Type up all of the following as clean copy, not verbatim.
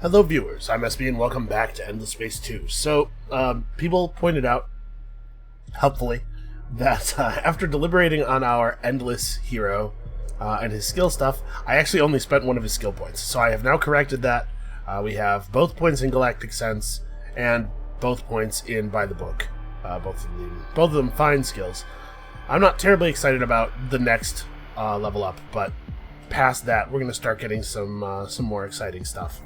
Hello viewers, I'm SB and welcome back to Endless Space 2. So, people pointed out, helpfully, that after deliberating on our Endless hero and his skill stuff, I actually only spent one of his skill points. So I have now corrected that. We have both points in Galactic Sense and both points in By the Book. Both of them fine skills. I'm not terribly excited about the next level up, but past that, we're going to start getting some more exciting stuff.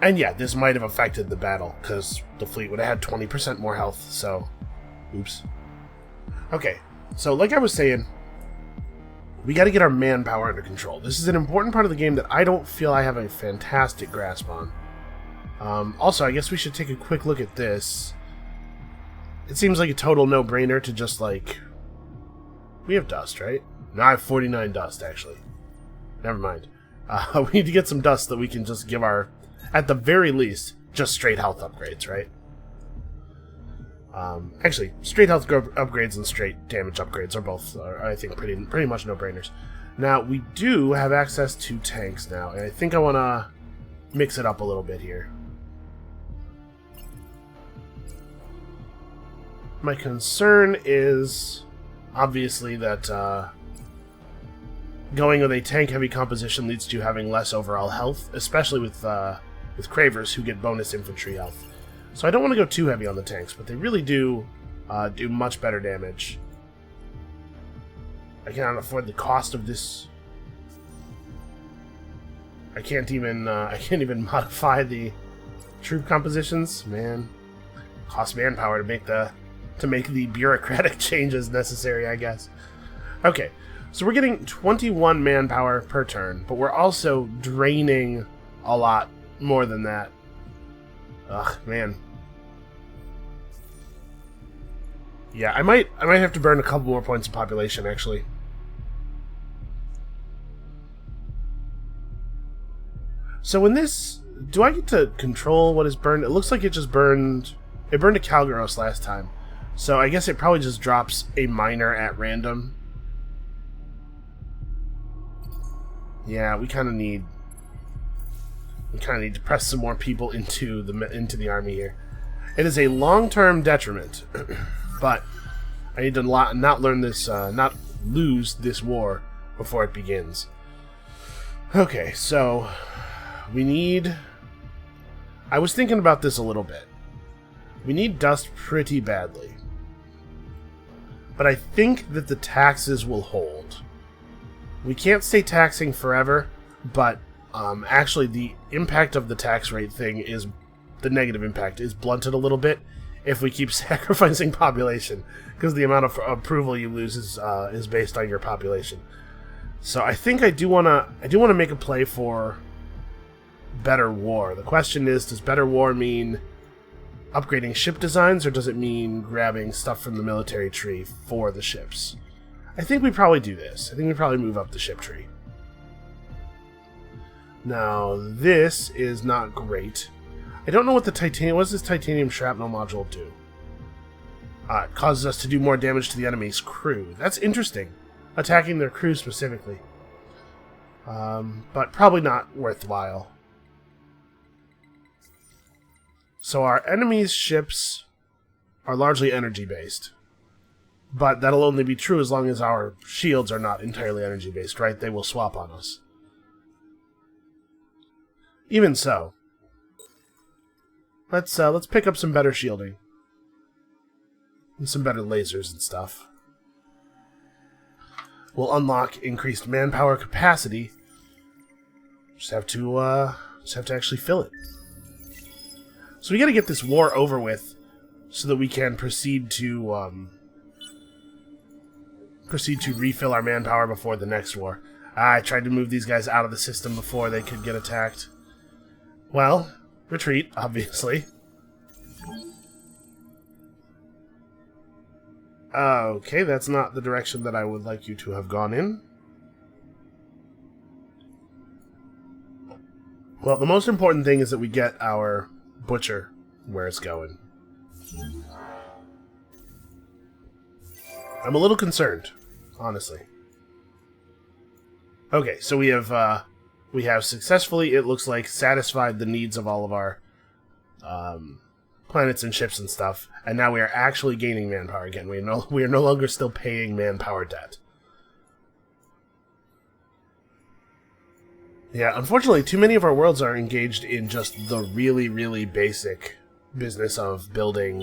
And yeah, this might have affected the battle, because the fleet would have had 20% more health, so... Oops. Okay, so like I was saying, we gotta get our manpower under control. This is an important part of the game that I don't feel I have a fantastic grasp on. Also, I guess we should take a quick look at this. It seems like a total no-brainer to just, like... We have dust, right? No, I have 49 dust, actually. Never mind. We need to get some dust so that we can just give our... At the very least, just straight health upgrades, right? Actually, straight health upgrades and straight damage upgrades are both, I think, pretty much no-brainers. Now, we do have access to tanks now, and I think I want to mix it up a little bit here. My concern is, obviously, that going with a tank-heavy composition leads to having less overall health, especially with Cravers, who get bonus infantry health. So I don't want to go too heavy on the tanks, but they really do do much better damage. I cannot afford the cost of this. I can't even modify the troop compositions. Man, cost manpower to make the bureaucratic changes necessary, I guess. Okay, so we're getting 21 manpower per turn, but we're also draining a lot more than that. Ugh, man. Yeah, I might have to burn a couple more points of population, actually. So in this, do I get to control what is burned? It looks like it just burned... It burned a Calgaros last time. So I guess it probably just drops a miner at random. Yeah, we kind of need to press some more people into the army here. It is a long-term detriment, but I need to not lose this war before it begins. Okay, so we need... I was thinking about this a little bit. We need dust pretty badly, but I think that the taxes will hold. We can't stay taxing forever, but actually, the impact of the tax rate thing is... The negative impact is blunted a little bit if we keep sacrificing population, because the amount of approval you lose is based on your population. So I think I do want to make a play for better war. The question is, does better war mean upgrading ship designs, or does it mean grabbing stuff from the military tree for the ships? I think we probably do this. I think we probably move up the ship tree. Now, this is not great. I don't know what the titanium... What does this titanium shrapnel module do? It causes us to do more damage to the enemy's crew. That's interesting. Attacking their crew specifically. But probably not worthwhile. So our enemy's ships are largely energy-based. But that'll only be true as long as our shields are not entirely energy-based, right? They will swap on us. Even so, let's pick up some better shielding and some better lasers and stuff. We'll unlock increased manpower capacity. Just have to actually fill it. So we got to get this war over with, so that we can proceed to refill our manpower before the next war. I tried to move these guys out of the system before they could get attacked. Well, retreat, obviously. Okay, that's not the direction that I would like you to have gone in. Well, the most important thing is that we get our butcher where it's going. I'm a little concerned, honestly. Okay, so we have We have successfully, it looks like, satisfied the needs of all of our planets and ships and stuff, and now we are actually gaining manpower again. We are no longer still paying manpower debt. Yeah, unfortunately, too many of our worlds are engaged in just the really, really basic business of building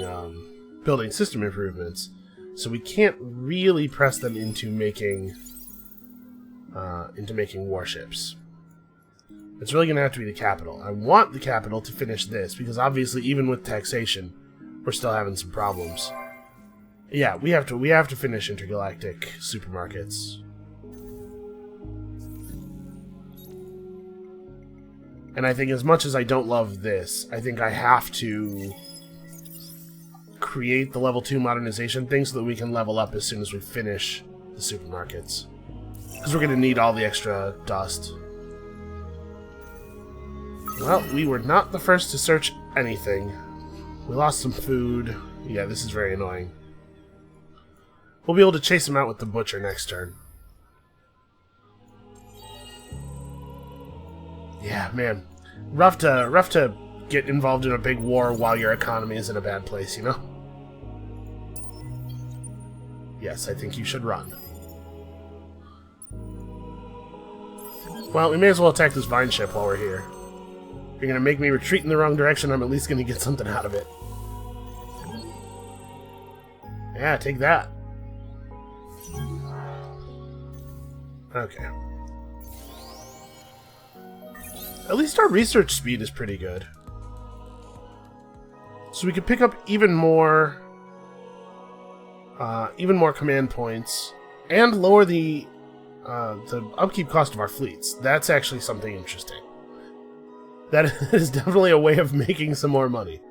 system improvements, so we can't really press them into making warships. It's really going to have to be the capital. I want the capital to finish this, because obviously, even with taxation, we're still having some problems. Yeah, we have to finish intergalactic supermarkets. And I think as much as I don't love this, I think I have to create the level 2 modernization thing so that we can level up as soon as we finish the supermarkets. Because we're going to need all the extra dust. Well, we were not the first to search anything. We lost some food. Yeah, this is very annoying. We'll be able to chase him out with the butcher next turn. Yeah, man. Rough to get involved in a big war while your economy is in a bad place, you know? Yes, I think you should run. Well, we may as well attack this vine ship while we're here. If you're gonna make me retreat in the wrong direction, I'm at least gonna get something out of it. Yeah, take that. Okay. At least our research speed is pretty good. So we could pick up even more command points and lower the upkeep cost of our fleets. That's actually something interesting. That is definitely a way of making some more money.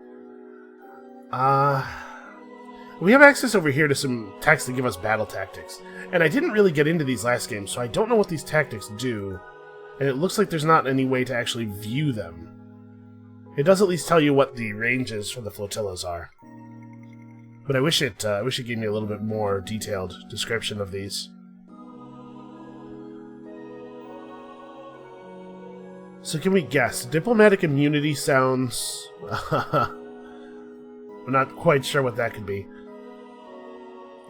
We have access over here to some techs that give us battle tactics. And I didn't really get into these last games, so I don't know what these tactics do. And it looks like there's not any way to actually view them. It does at least tell you what the ranges for the flotillas are. But I wish it gave me a little bit more detailed description of these. So can we guess? Diplomatic immunity sounds... I'm not quite sure what that could be.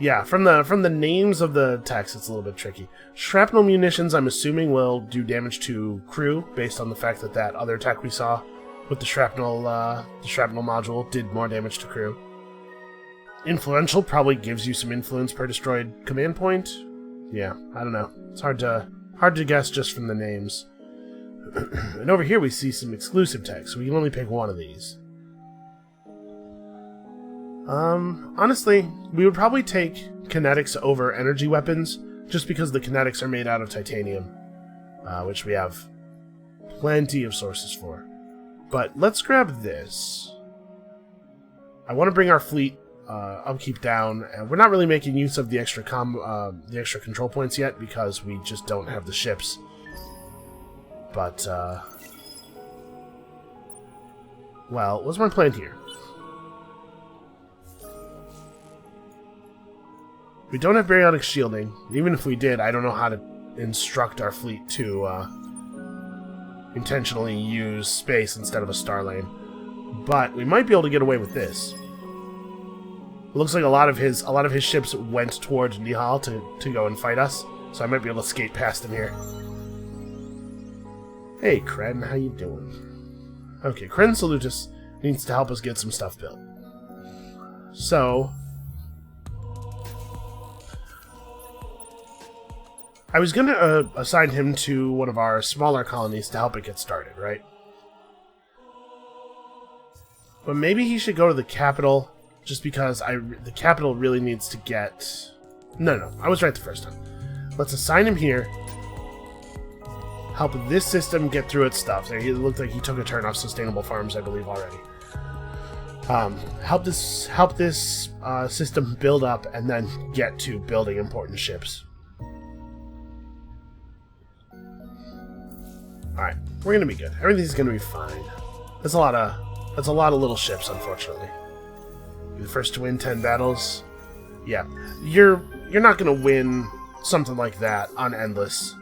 Yeah, from the names of the text, it's a little bit tricky. Shrapnel munitions, I'm assuming, will do damage to crew, based on the fact that that other attack we saw with the shrapnel module did more damage to crew. Influential probably gives you some influence per destroyed command point. Yeah, I don't know. It's hard to guess just from the names. And over here we see some exclusive text, so we can only pick one of these. Honestly, we would probably take kinetics over energy weapons, just because the kinetics are made out of titanium, which we have plenty of sources for. But let's grab this. I want to bring our fleet upkeep down, and we're not really making use of the extra control points yet, because we just don't have the ships. But, well, what's my plan here? We don't have baryonic shielding. Even if we did, I don't know how to instruct our fleet to intentionally use space instead of a star lane. But we might be able to get away with this. It looks like a lot of his ships went towards Nihal to go and fight us, so I might be able to skate past him here. Hey, Kren, how you doing? Okay, Kren Salutis needs to help us get some stuff built. So... I was going to assign him to one of our smaller colonies to help it get started, right? But maybe he should go to the capital, just because the capital really needs to get... No, I was right the first time. Let's assign him here. Help this system get through its stuff. It looked like he took a turn off sustainable farms, I believe, already. Help this system build up, and then get to building important ships. Alright, we're gonna be good. Everything's gonna be fine. That's a lot of little ships, unfortunately. You're the first to win 10 battles. Yeah. You're not gonna win something like that on Endless.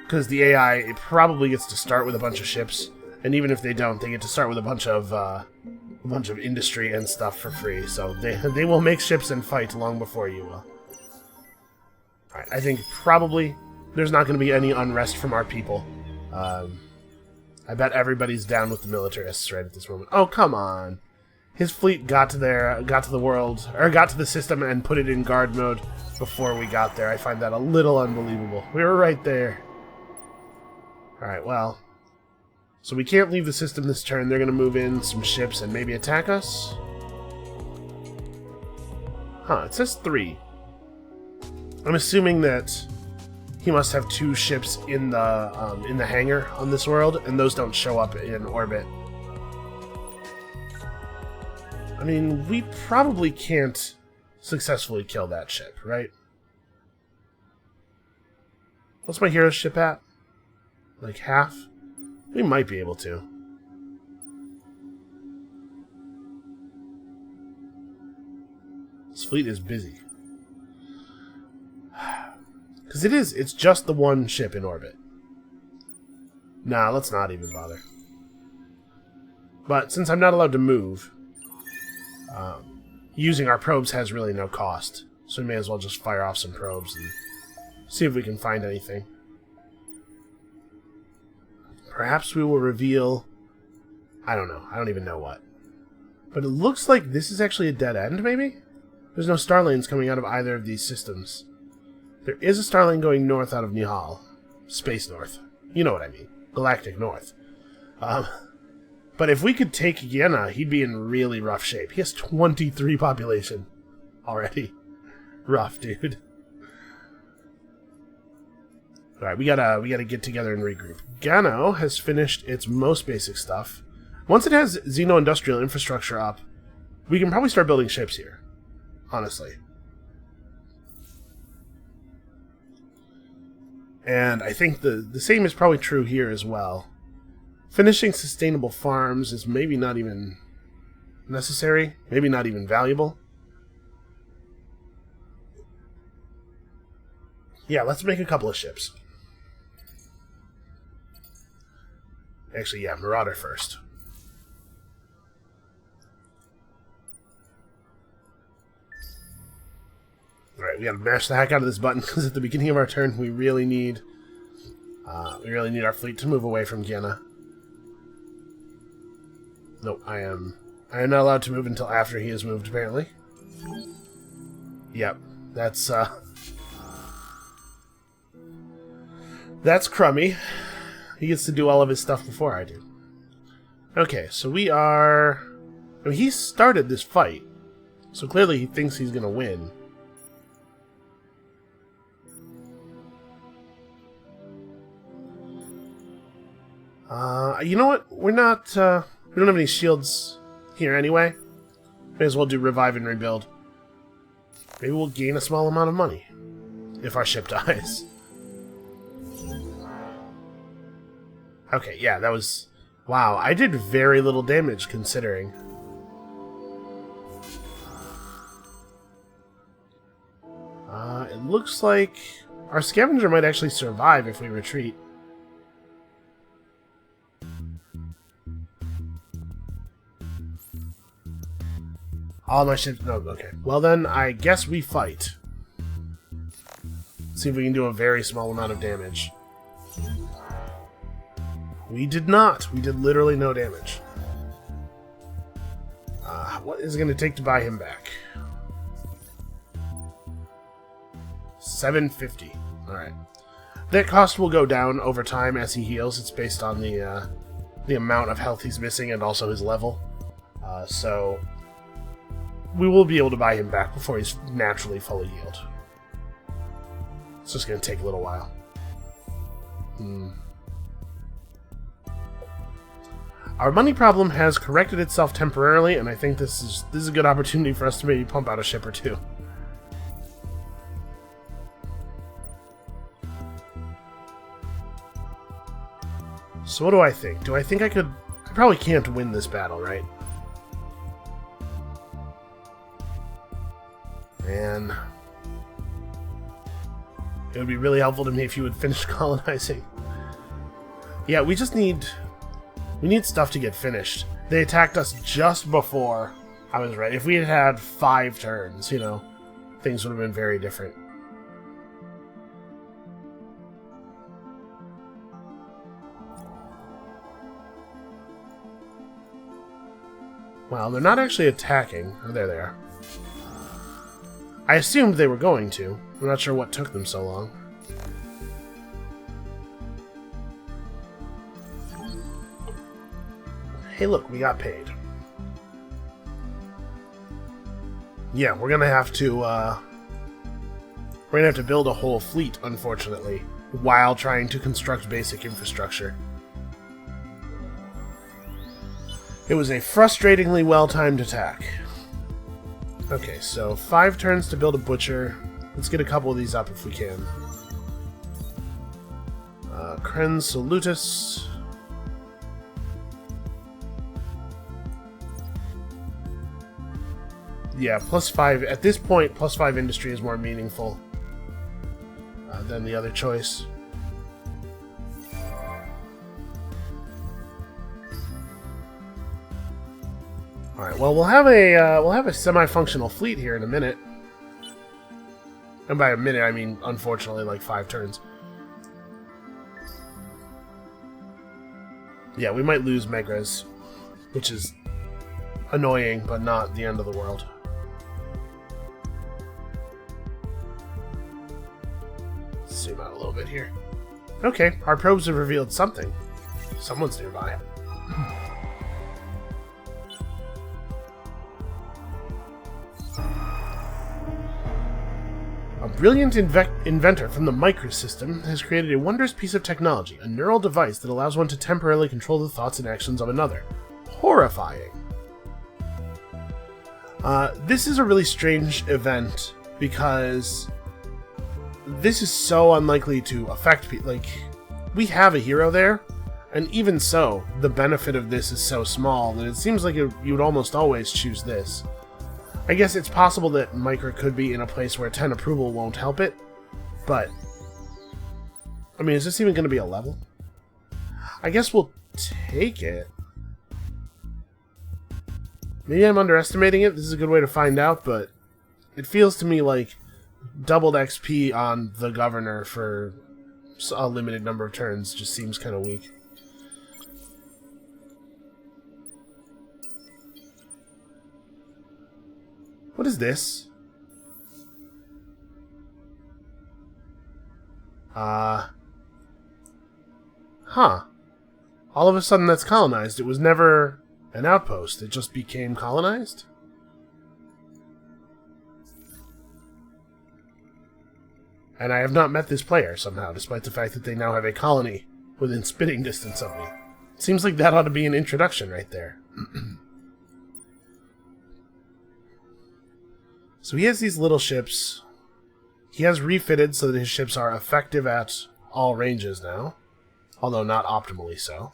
because the AI, it probably gets to start with a bunch of ships, and even if they don't, they get to start with a bunch of industry and stuff for free. So they will make ships and fight long before you will. All right, I think probably there's not going to be any unrest from our people. I bet everybody's down with the militarists right at this moment. Oh, come on. His fleet got to the system and put it in guard mode before we got there. I find that a little unbelievable. We were right there. Alright, well. So we can't leave the system this turn. They're going to move in some ships and maybe attack us. Huh, it says 3. I'm assuming that he must have 2 ships in the hangar on this world, and those don't show up in orbit. I mean, we probably can't successfully kill that ship, right? What's my hero's ship at? Like half? We might be able to. This fleet is busy. Because it's just the one ship in orbit. Nah, let's not even bother. But since I'm not allowed to move, using our probes has really no cost. So we may as well just fire off some probes and see if we can find anything. Perhaps we will reveal... I don't know. I don't even know what. But it looks like this is actually a dead end, maybe? There's no star lanes coming out of either of these systems. There is a star lane going north out of Nihal. Space north. You know what I mean. Galactic north. But if we could take Yenna, he'd be in really rough shape. He has 23 population already. Rough, dude. Alright, we gotta get together and regroup. Gano has finished its most basic stuff. Once it has Xeno-industrial infrastructure up, we can probably start building ships here. Honestly. And I think the same is probably true here as well. Finishing sustainable farms is maybe not even necessary, maybe not even valuable. Yeah, let's make a couple of ships. Actually, yeah, Marauder first. Alright, we gotta mash the heck out of this button, because at the beginning of our turn, we really need our fleet to move away from Guyana. Nope, I am not allowed to move until after he has moved, apparently. Yep, that's crummy. He gets to do all of his stuff before I do. Okay, so we are... I mean, he started this fight, so clearly he thinks he's gonna win. You know what? We're not, we don't have any shields here anyway. May as well do revive and rebuild. Maybe we'll gain a small amount of money if our ship dies. Okay, yeah, that was... Wow, I did very little damage considering. It looks like our scavenger might actually survive if we retreat. All my ships... No, okay. Well then, I guess we fight. See if we can do a very small amount of damage. We did not. We did literally no damage. What is it going to take to buy him back? 750. Alright. That cost will go down over time as he heals. It's based on the amount of health he's missing and also his level. So... we will be able to buy him back before he's naturally fully healed. It's just going to take a little while. Our money problem has corrected itself temporarily, and I think this is a good opportunity for us to maybe pump out a ship or two. So what do I think? Do I think I could... I probably can't win this battle, right? Man. It would be really helpful to me if you would finish colonizing. Yeah, we need stuff to get finished. They attacked us just before I was ready. If we had had 5 turns, you know, things would have been very different. Well, they're not actually attacking. Oh, there they are. I assumed they were going to. I'm not sure what took them so long. Hey, look, we got paid. Yeah, we're gonna have to build a whole fleet, unfortunately, while trying to construct basic infrastructure. It was a frustratingly well-timed attack. Okay, so 5 turns to build a butcher. Let's get a couple of these up if we can. Kren Salutis. Yeah, +5. At this point, +5 industry is more meaningful than the other choice. All right. Well, we'll have a semi-functional fleet here in a minute, and by a minute I mean, unfortunately, like 5 turns. Yeah, we might lose Megres, which is annoying, but not the end of the world. Zoom out a little bit here. Okay, our probes have revealed something. Someone's nearby. A brilliant inventor from the microsystem has created a wondrous piece of technology, a neural device that allows one to temporarily control the thoughts and actions of another. Horrifying. This is a really strange event because this is so unlikely to affect people. Like, we have a hero there, and even so, the benefit of this is so small that it seems like you would almost always choose this. I guess it's possible that Micra could be in a place where 10 approval won't help it, but I mean, is this even going to be a level? I guess we'll take it. Maybe I'm underestimating it. This is a good way to find out, but it feels to me like doubled XP on the governor for a limited number of turns just seems kind of weak. What is this? Huh. All of a sudden that's colonized. It was never an outpost. It just became colonized? And I have not met this player somehow, despite the fact that they now have a colony within spitting distance of me. Seems like that ought to be an introduction right there. So he has these little ships. He has refitted so that his ships are effective at all ranges now, although not optimally so.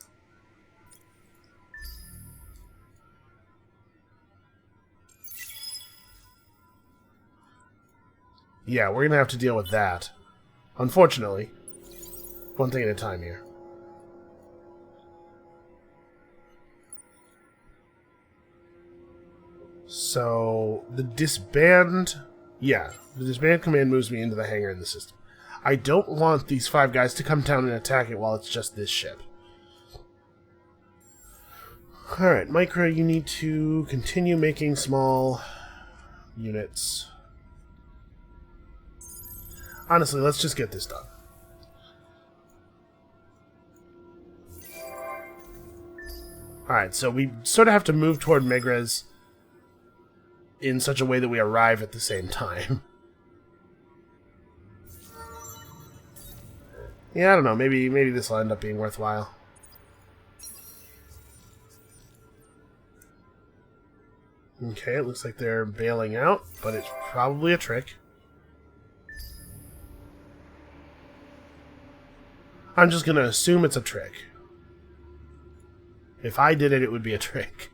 Yeah, we're going to have to deal with that. Unfortunately. One thing at a time here. So, the disband... Yeah, the disband command moves me into the hangar in the system. I don't want these 5 guys to come down and attack it while it's just this ship. Alright, Micro, you need to continue making small units. Honestly, let's just get this done. Alright, so we sort of have to move toward Megres in such a way that we arrive at the same time. Yeah, I don't know. Maybe this will end up being worthwhile. Okay, it looks like they're bailing out, but it's probably a trick. I'm just going to assume it's a trick. If I did it, it would be a trick.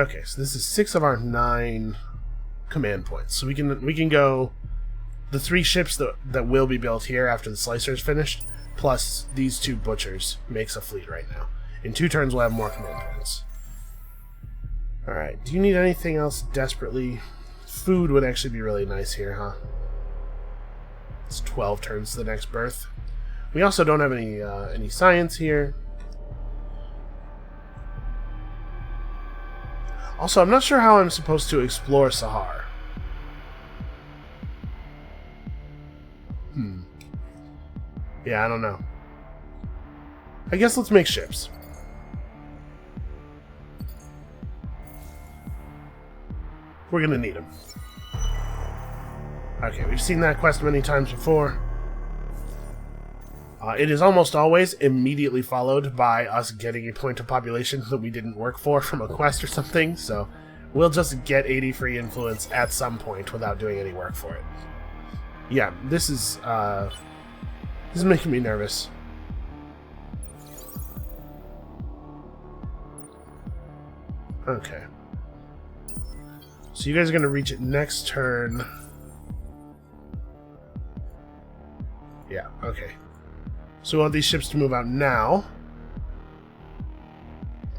Okay, so this is 6 of our 9 command points. So we can go the 3 ships that will be built here after the slicer is finished, plus these 2 butchers makes a fleet right now. In 2 turns we'll have more command points. Alright, do you need anything else desperately? Food would actually be really nice here, huh? It's 12 turns to the next birth. We also don't have any science here. Also, I'm not sure how I'm supposed to explore Sahar. Yeah, I don't know. I guess let's make ships. We're gonna need them. Okay, we've seen that quest many times before. It is almost always immediately followed by us getting a point of population that we didn't work for from a quest or something, so we'll just get 80 free influence at some point without doing any work for it. Yeah, this is making me nervous. Okay. So you guys are going to reach it next turn. Yeah, okay. So we want these ships to move out now.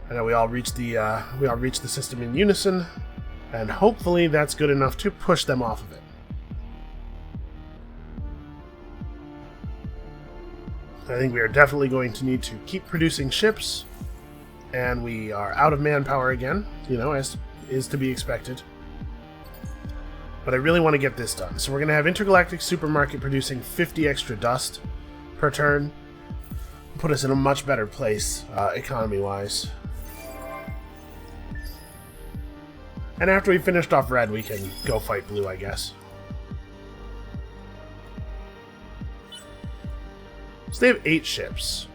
And then we all reach the system in unison, and hopefully that's good enough to push them off of it. I think we are definitely going to need to keep producing ships, and we are out of manpower again, you know, as is to be expected. But I really want to get this done. So we're going to have Intergalactic Supermarket producing 50 extra dust per turn. Put us in a much better place, economy-wise. And after we finished off red, we can go fight blue, I guess. So they have 8 ships.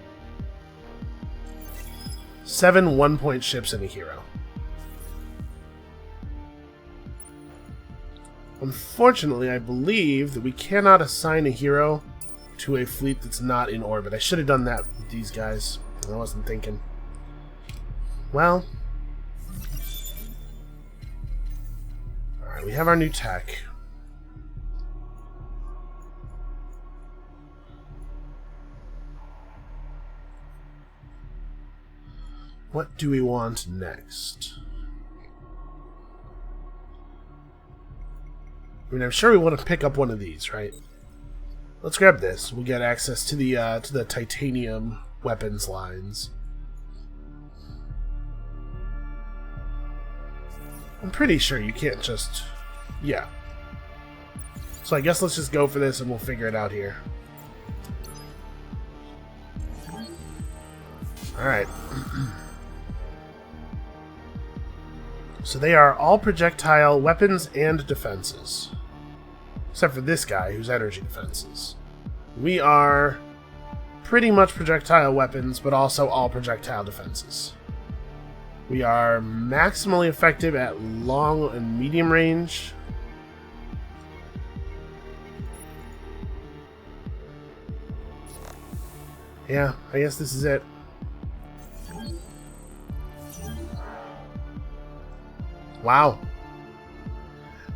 7 1-point ships and a hero. Unfortunately, I believe that we cannot assign a hero to a fleet that's not in orbit. I should have done that with these guys. I wasn't thinking. Well. Alright, we have our new tech. What do we want next? I mean, I'm sure we want to pick up one of these, right? Let's grab this. We'll get access to the titanium weapons lines. I'm pretty sure you can't just... Yeah. So I guess let's just go for this and we'll figure it out here. Alright. So they are all projectile weapons and defenses. Except for this guy, who's energy defenses. We are pretty much projectile weapons, but also all projectile defenses. We are maximally effective at long and medium range. Yeah, I guess this is it. Wow.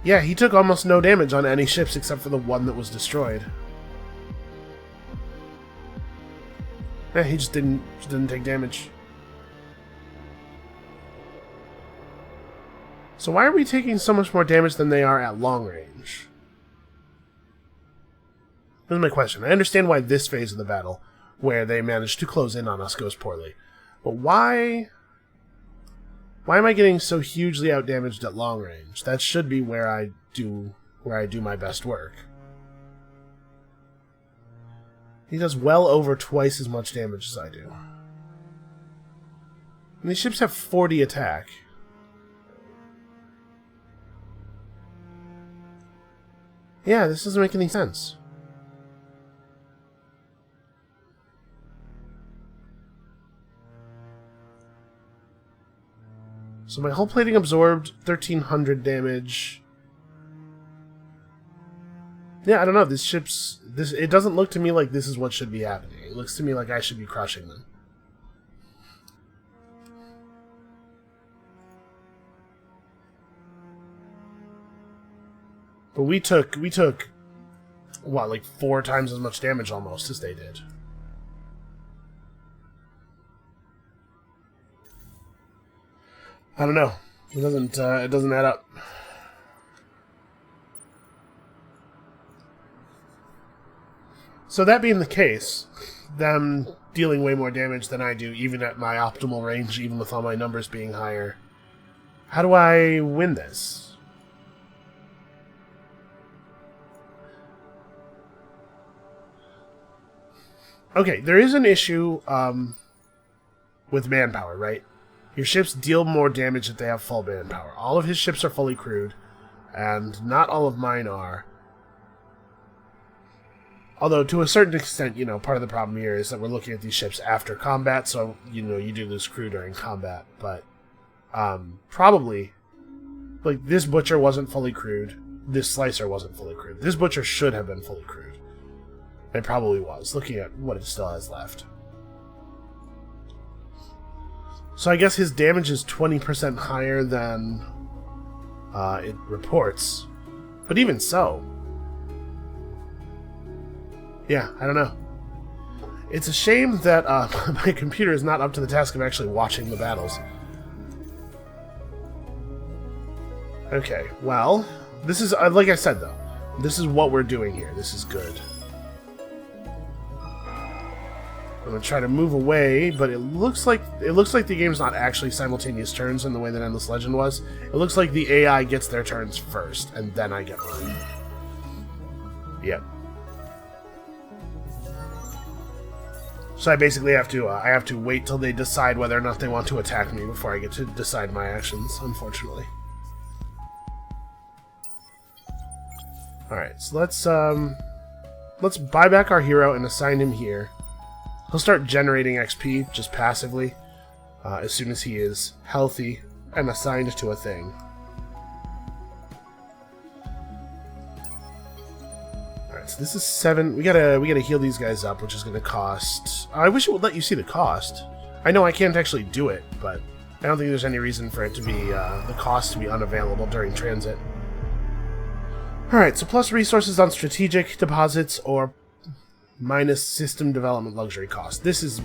Yeah, he took almost no damage on any ships except for the one that was destroyed. Yeah, he just didn't take damage. So why are we taking so much more damage than they are at long range? Here's my question. I understand why this phase of the battle, where they managed to close in on us, goes poorly. But why am I getting so hugely outdamaged at long range? That should be where I do my best work. He does well over twice as much damage as I do. And these ships have 40 attack. Yeah, this doesn't make any sense. So my hull plating absorbed 1,300 damage. Yeah, I don't know. It doesn't look to me like this is what should be happening. It looks to me like I should be crushing them. But we took what, like 4 times as much damage almost as they did. I don't know. It doesn't add up. So that being the case, them dealing way more damage than I do, even at my optimal range, even with all my numbers being higher. How do I win this? Okay, there is an issue with manpower, right? Your ships deal more damage if they have full manpower. All of his ships are fully crewed, and not all of mine are. Although, to a certain extent, you know, part of the problem here is that we're looking at these ships after combat, so, you know, you do lose crew during combat. But, probably, like, this Butcher wasn't fully crewed. This Slicer wasn't fully crewed. This Butcher should have been fully crewed. It probably was, looking at what it still has left. So I guess his damage is 20% higher than it reports. But even so... yeah, I don't know. It's a shame that my computer is not up to the task of actually watching the battles. Okay, well, this is, like I said though, this is what we're doing here. This is good. I'm gonna try to move away, but it looks like the game's not actually simultaneous turns in the way that Endless Legend was. It looks like the AI gets their turns first, and then I get mine. Yep. So I basically have to wait till they decide whether or not they want to attack me before I get to decide my actions, unfortunately. Alright, so let's buy back our hero and assign him here. He'll start generating XP just passively as soon as he is healthy and assigned to a thing. So this is 7. We gotta heal these guys up, which is gonna cost... I wish it would let you see the cost. I know I can't actually do it, but I don't think there's any reason for it to be the cost to be unavailable during transit. Alright, so plus resources on strategic deposits or minus system development luxury cost. This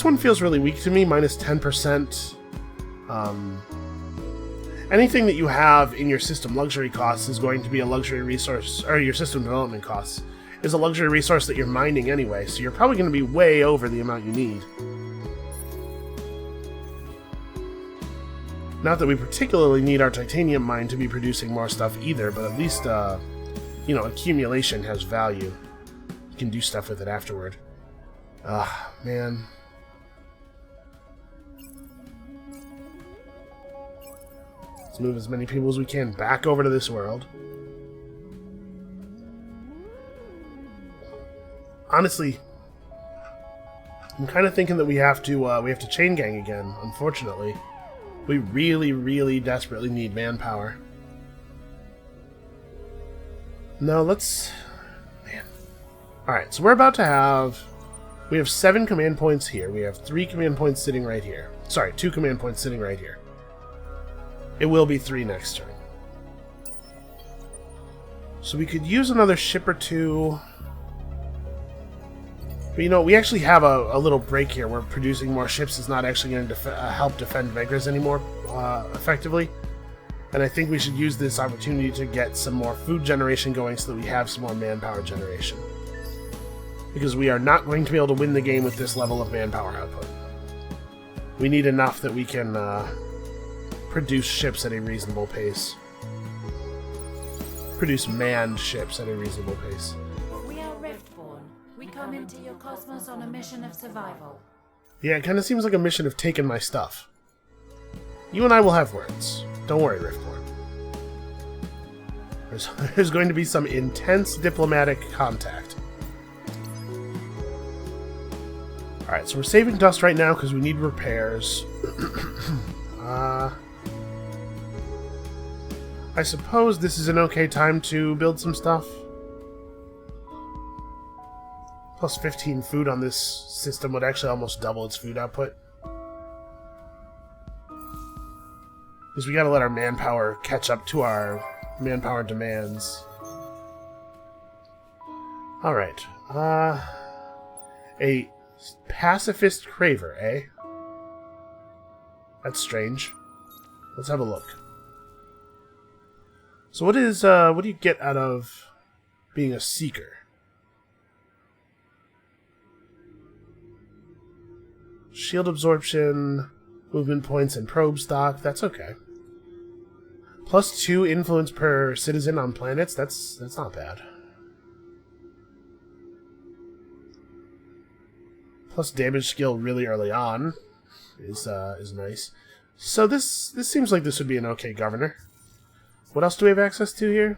one feels really weak to me, minus 10%. Anything that you have in your system luxury costs is going to be a luxury resource, or your system development costs is a luxury resource that you're mining anyway, so you're probably going to be way over the amount you need. Not that we particularly need our titanium mine to be producing more stuff either, but at least, you know, accumulation has value. You can do stuff with it afterward. Ah, man. Let's move as many people as we can back over to this world. Honestly, I'm kind of thinking that we have to chain gang again, unfortunately. We really, really desperately need manpower. No, let's... man. Alright, so we're about to have... we have 7 command points here. We have 3 command points sitting right here. Sorry, 2 command points sitting right here. It will be 3 next turn. So we could use another ship or 2. But you know, we actually have a little break here where producing more ships is not actually going to help defend Vegas anymore effectively. And I think we should use this opportunity to get some more food generation going so that we have some more manpower generation. Because we are not going to be able to win the game with this level of manpower output. We need enough that we can produce ships at a reasonable pace. Produce manned ships at a reasonable pace. We are Riftborn. We come into your cosmos on a mission of survival. Yeah, it kind of seems like a mission of taking my stuff. You and I will have words. Don't worry, Riftborn. There's going to be some intense diplomatic contact. Alright, so we're saving dust right now because we need repairs. I suppose this is an okay time to build some stuff. Plus 15 food on this system would actually almost double its food output. Because we gotta let our manpower catch up to our manpower demands. Alright. A pacifist craver, eh? That's strange. Let's have a look. So what do you get out of being a seeker? Shield absorption, movement points, and probe stock. That's okay. +2 influence per citizen on planets. That's not bad. Plus damage skill really early on is nice. So this seems like this would be an okay governor. What else do we have access to here?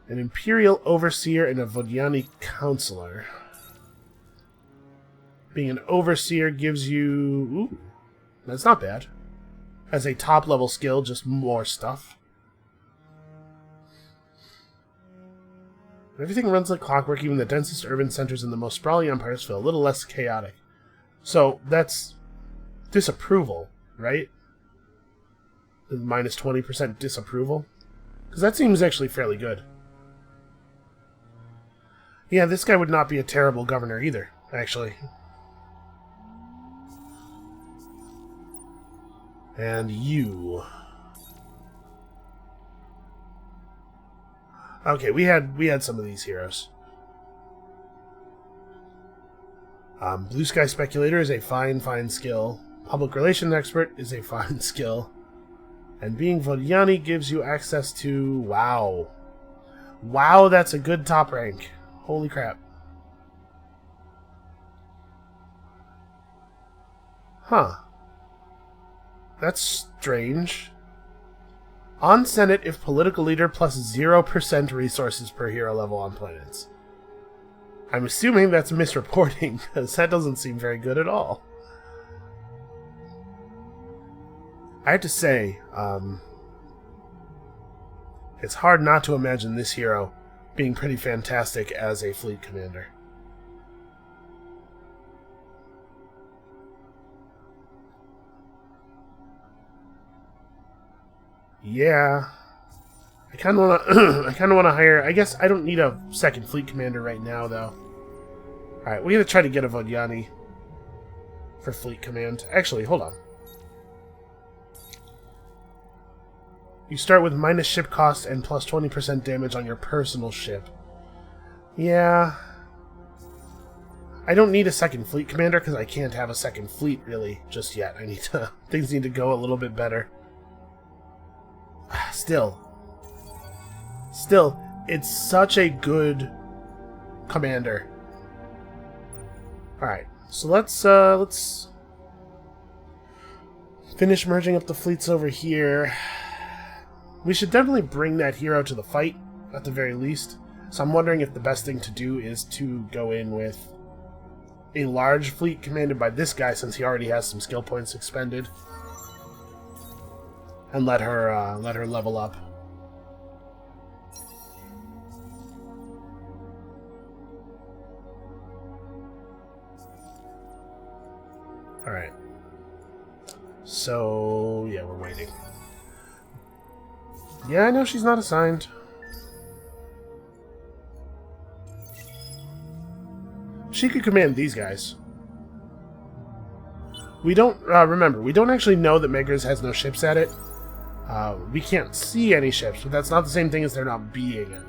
An Imperial Overseer and a Vodyani Counselor. Being an Overseer gives you... Ooh, that's not bad. As a top-level skill, just more stuff. Everything runs like clockwork, even the densest urban centers and the most sprawling empires feel a little less chaotic. So, that's disapproval, right? The minus 20% disapproval? Because that seems actually fairly good. Yeah, this guy would not be a terrible governor either, actually. And you. Okay, we had some of these heroes. Blue Sky Speculator is a fine skill. Public Relations Expert is a fine skill. And being Vodyani gives you access to... Wow. Wow, that's a good top rank. Holy crap. Huh. That's strange. On Senate if political leader plus 0% resources per hero level on planets. I'm assuming that's misreporting, because that doesn't seem very good at all. I have to say, it's hard not to imagine this hero being pretty fantastic as a fleet commander. Yeah, I kind of want to. I kind of want to hire. I guess I don't need a second fleet commander right now, though. All right, we're gonna try to get a Vodyani for fleet command. Actually, hold on. You start with minus ship cost and plus 20% damage on your personal ship. Yeah, I don't need a second fleet commander because I can't have a second fleet really just yet. I need to. Things need to go a little bit better. Still, it's such a good commander. Alright, so let's finish merging up the fleets over here. We should definitely bring that hero to the fight, at the very least. So I'm wondering if the best thing to do is to go in with a large fleet commanded by this guy, since he already has some skill points expended. And let her level up. All right. So yeah, we're waiting. Yeah, I know she's not assigned. She could command these guys. We don't remember. We don't actually know that Megas has no ships at it. We can't see any ships, but that's not the same thing as there not being any.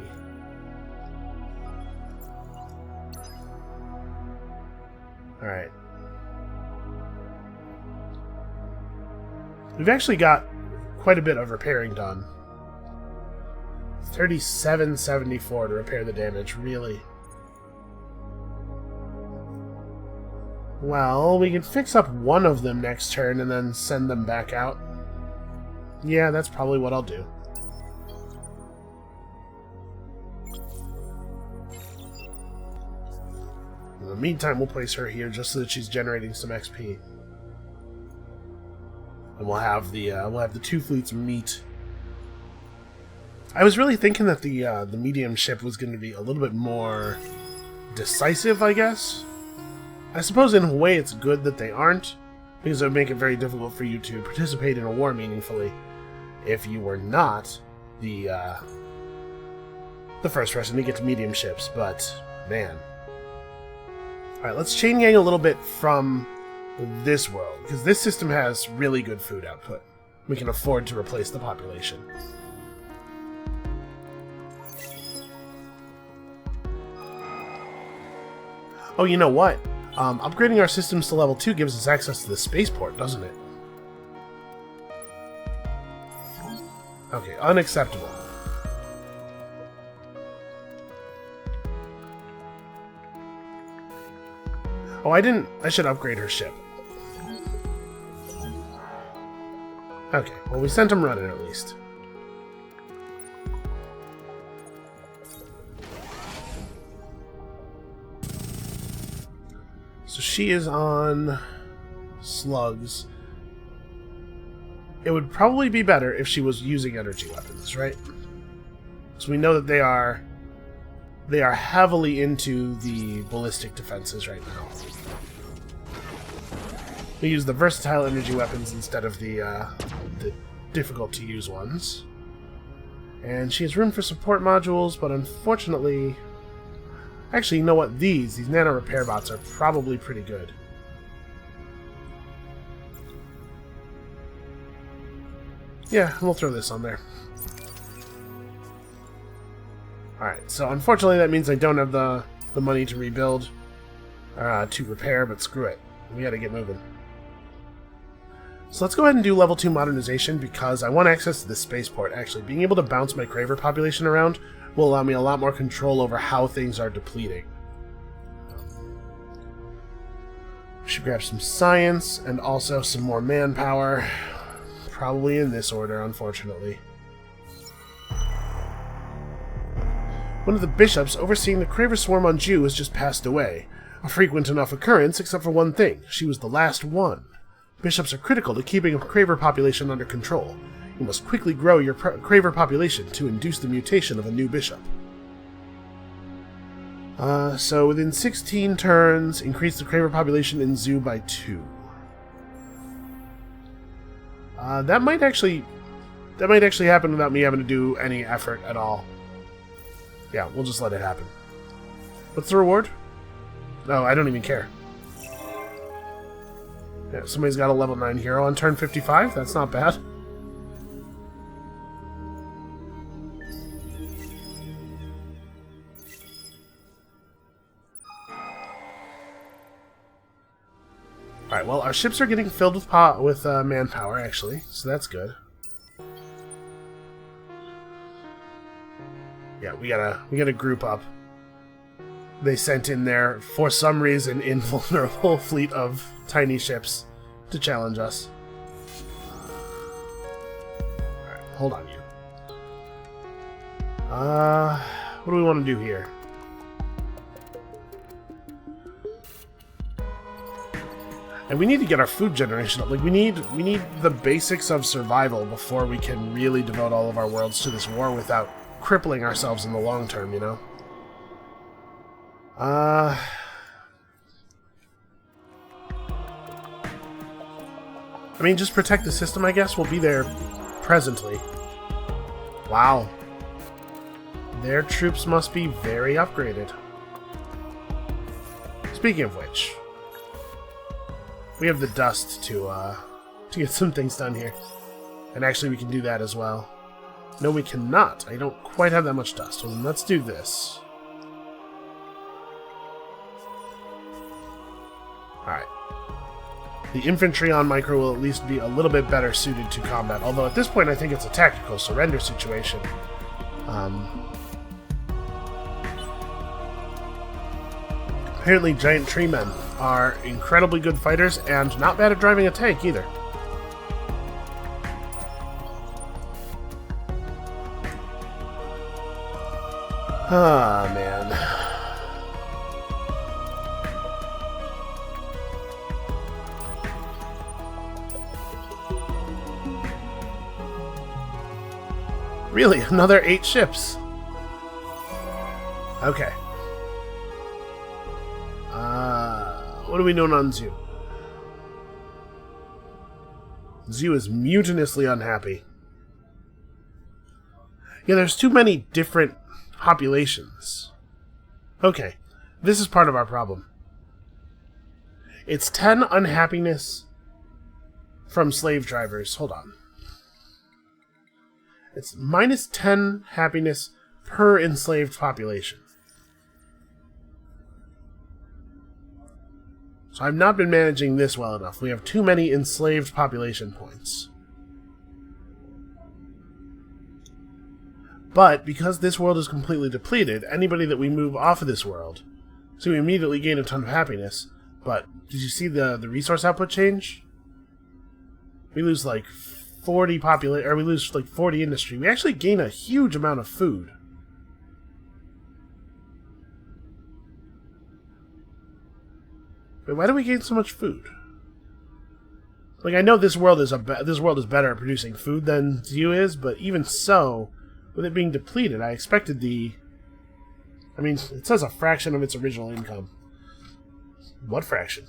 Alright. We've actually got quite a bit of repairing done. 3774 to repair the damage, really. Well, we can fix up one of them next turn and then send them back out. Yeah, that's probably what I'll do. In the meantime, we'll place her here just so that she's generating some XP. And we'll have the two fleets meet. I was really thinking that the medium ship was going to be a little bit more decisive, I guess. I suppose in a way it's good that they aren't, because it would make it very difficult for you to participate in a war meaningfully if you were not the first person to get to medium ships, but man. Alright, let's chain gang a little bit from this world, because this system has really good food output. We can afford to replace the population. Oh, you know what? Upgrading our systems to level 2 gives us access to the spaceport, doesn't it? Okay, unacceptable. Oh, I should upgrade her ship. Okay, well, we sent him running at least. So she is on slugs. It would probably be better if she was using energy weapons, right? So we know that they are heavily into the ballistic defenses right now. We use the versatile energy weapons instead of the difficult-to-use ones. And she has room for support modules, but unfortunately... Actually, you know what? These nano repair bots are probably pretty good. Yeah, we'll throw this on there. Alright, so unfortunately that means I don't have the money to rebuild, to repair, but screw it. We gotta get moving. So let's go ahead and do level 2 modernization, because I want access to the spaceport. Actually, being able to bounce my Craver population around will allow me a lot more control over how things are depleting. We should grab some science, and also some more manpower. Probably in this order, unfortunately. One of the bishops overseeing the Craver swarm on Jew has just passed away. A frequent enough occurrence, except for one thing. She was the last one. Bishops are critical to keeping a Craver population under control. You must quickly grow your Craver population to induce the mutation of a new bishop. So within 16 turns, increase the Craver population in Zoo by 2. That might actually happen without me having to do any effort at all. Yeah, we'll just let it happen. What's the reward? No, I don't even care. Yeah, somebody's got a level 9 hero on turn 55. That's not bad. Alright, well, our ships are getting filled with manpower, actually, so that's good. Yeah, we gotta group up. They sent in their, for some reason, invulnerable fleet of tiny ships to challenge us. Alright, hold on, you. What do we want to do here? And we need to get our food generation up. Like, we need the basics of survival before we can really devote all of our worlds to this war without crippling ourselves in the long term, you know? I mean, just protect the system, I guess. We'll be there presently. Wow. Their troops must be very upgraded. Speaking of which, we have the dust to get some things done here. And actually, we can do that as well. No, we cannot. I don't quite have that much dust. Well, then let's do this. Alright. The infantry on Micro will at least be a little bit better suited to combat. Although at this point I think it's a tactical surrender situation. Apparently giant tree men are incredibly good fighters and not bad at driving a tank either. Ah, man. Really? Another 8 ships? Okay. What are we doing on Zoo? Zoo is mutinously unhappy. Yeah, there's too many different populations. Okay, this is part of our problem. It's 10 unhappiness from slave drivers. Hold on. It's minus 10 happiness per enslaved population. So I've not been managing this well enough. We have too many enslaved population points. But because this world is completely depleted, anybody that we move off of this world, so we immediately gain a ton of happiness. But did you see the resource output change? We lose like 40 population, or we lose like 40 industry. We actually gain a huge amount of food. Wait, why do we gain so much food? Like, I know this world is better at producing food than Zyu is, but even so, with it being depleted, I expected I mean, it says a fraction of its original income. What fraction?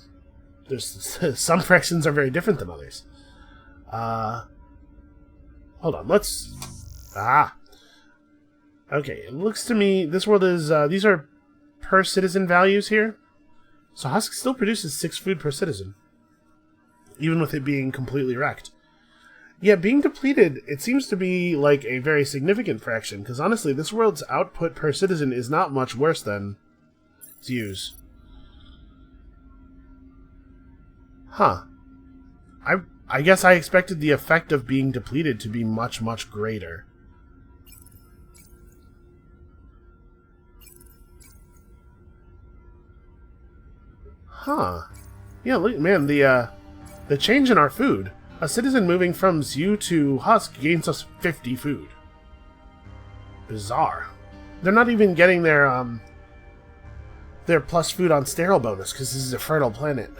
There's some fractions are very different than others. Hold on, okay, it looks to me this world is, these are per citizen values here. So Husk still produces 6 food per citizen, even with it being completely wrecked. Yeah, being depleted, it seems to be like a very significant fraction, because honestly, this world's output per citizen is not much worse than Zyu's. Huh. I guess I expected the effect of being depleted to be much, much greater. Huh. Yeah, look, man, the change in our food. A citizen moving from Zyu to Husk gains us 50 food. Bizarre. They're not even getting their plus food on sterile bonus, because this is a fertile planet.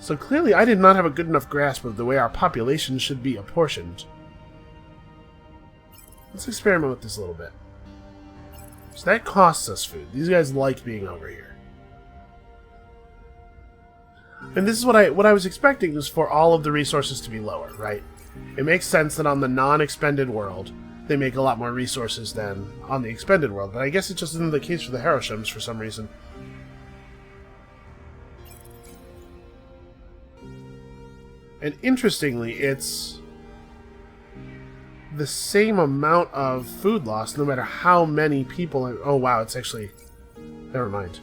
So clearly I did not have a good enough grasp of the way our population should be apportioned. Let's experiment with this a little bit. So that costs us food. These guys like being over here. And this is what I was expecting, was for all of the resources to be lower, right? It makes sense that on the non-expended world, they make a lot more resources than on the expended world, but I guess it just isn't the case for the Haroshims for some reason. And interestingly, it's the same amount of food loss no matter how many people... Oh wow, it's actually... Never mind.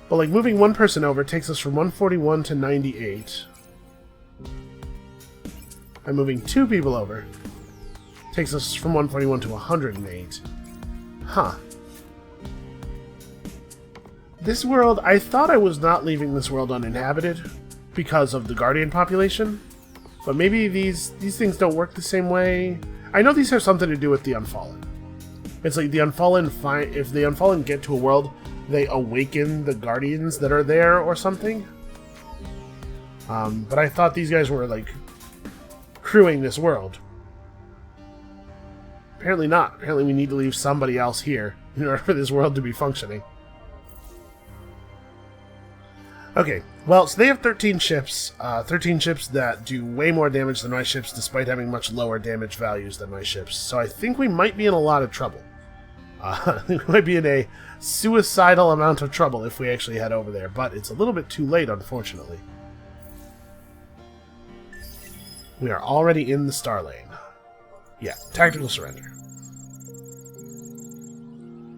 But like moving one person over takes us from 141 to 98. And moving 2 people over takes us from 141 to 108. Huh. This world, I thought I was not leaving this world uninhabited because of the Guardian population. But maybe these things don't work the same way. I know these have something to do with the Unfallen. It's like the Unfallen, if the Unfallen get to a world, they awaken the Guardians that are there or something. But I thought these guys were, like, crewing this world. Apparently not. Apparently we need to leave somebody else here in order for this world to be functioning. Okay, well, so they have 13 ships. 13 ships that do way more damage than my ships, despite having much lower damage values than my ships. So I think we might be in a lot of trouble. I think we might be in a suicidal amount of trouble if we actually head over there, but it's a little bit too late, unfortunately. We are already in the Star Lane. Yeah, tactical surrender.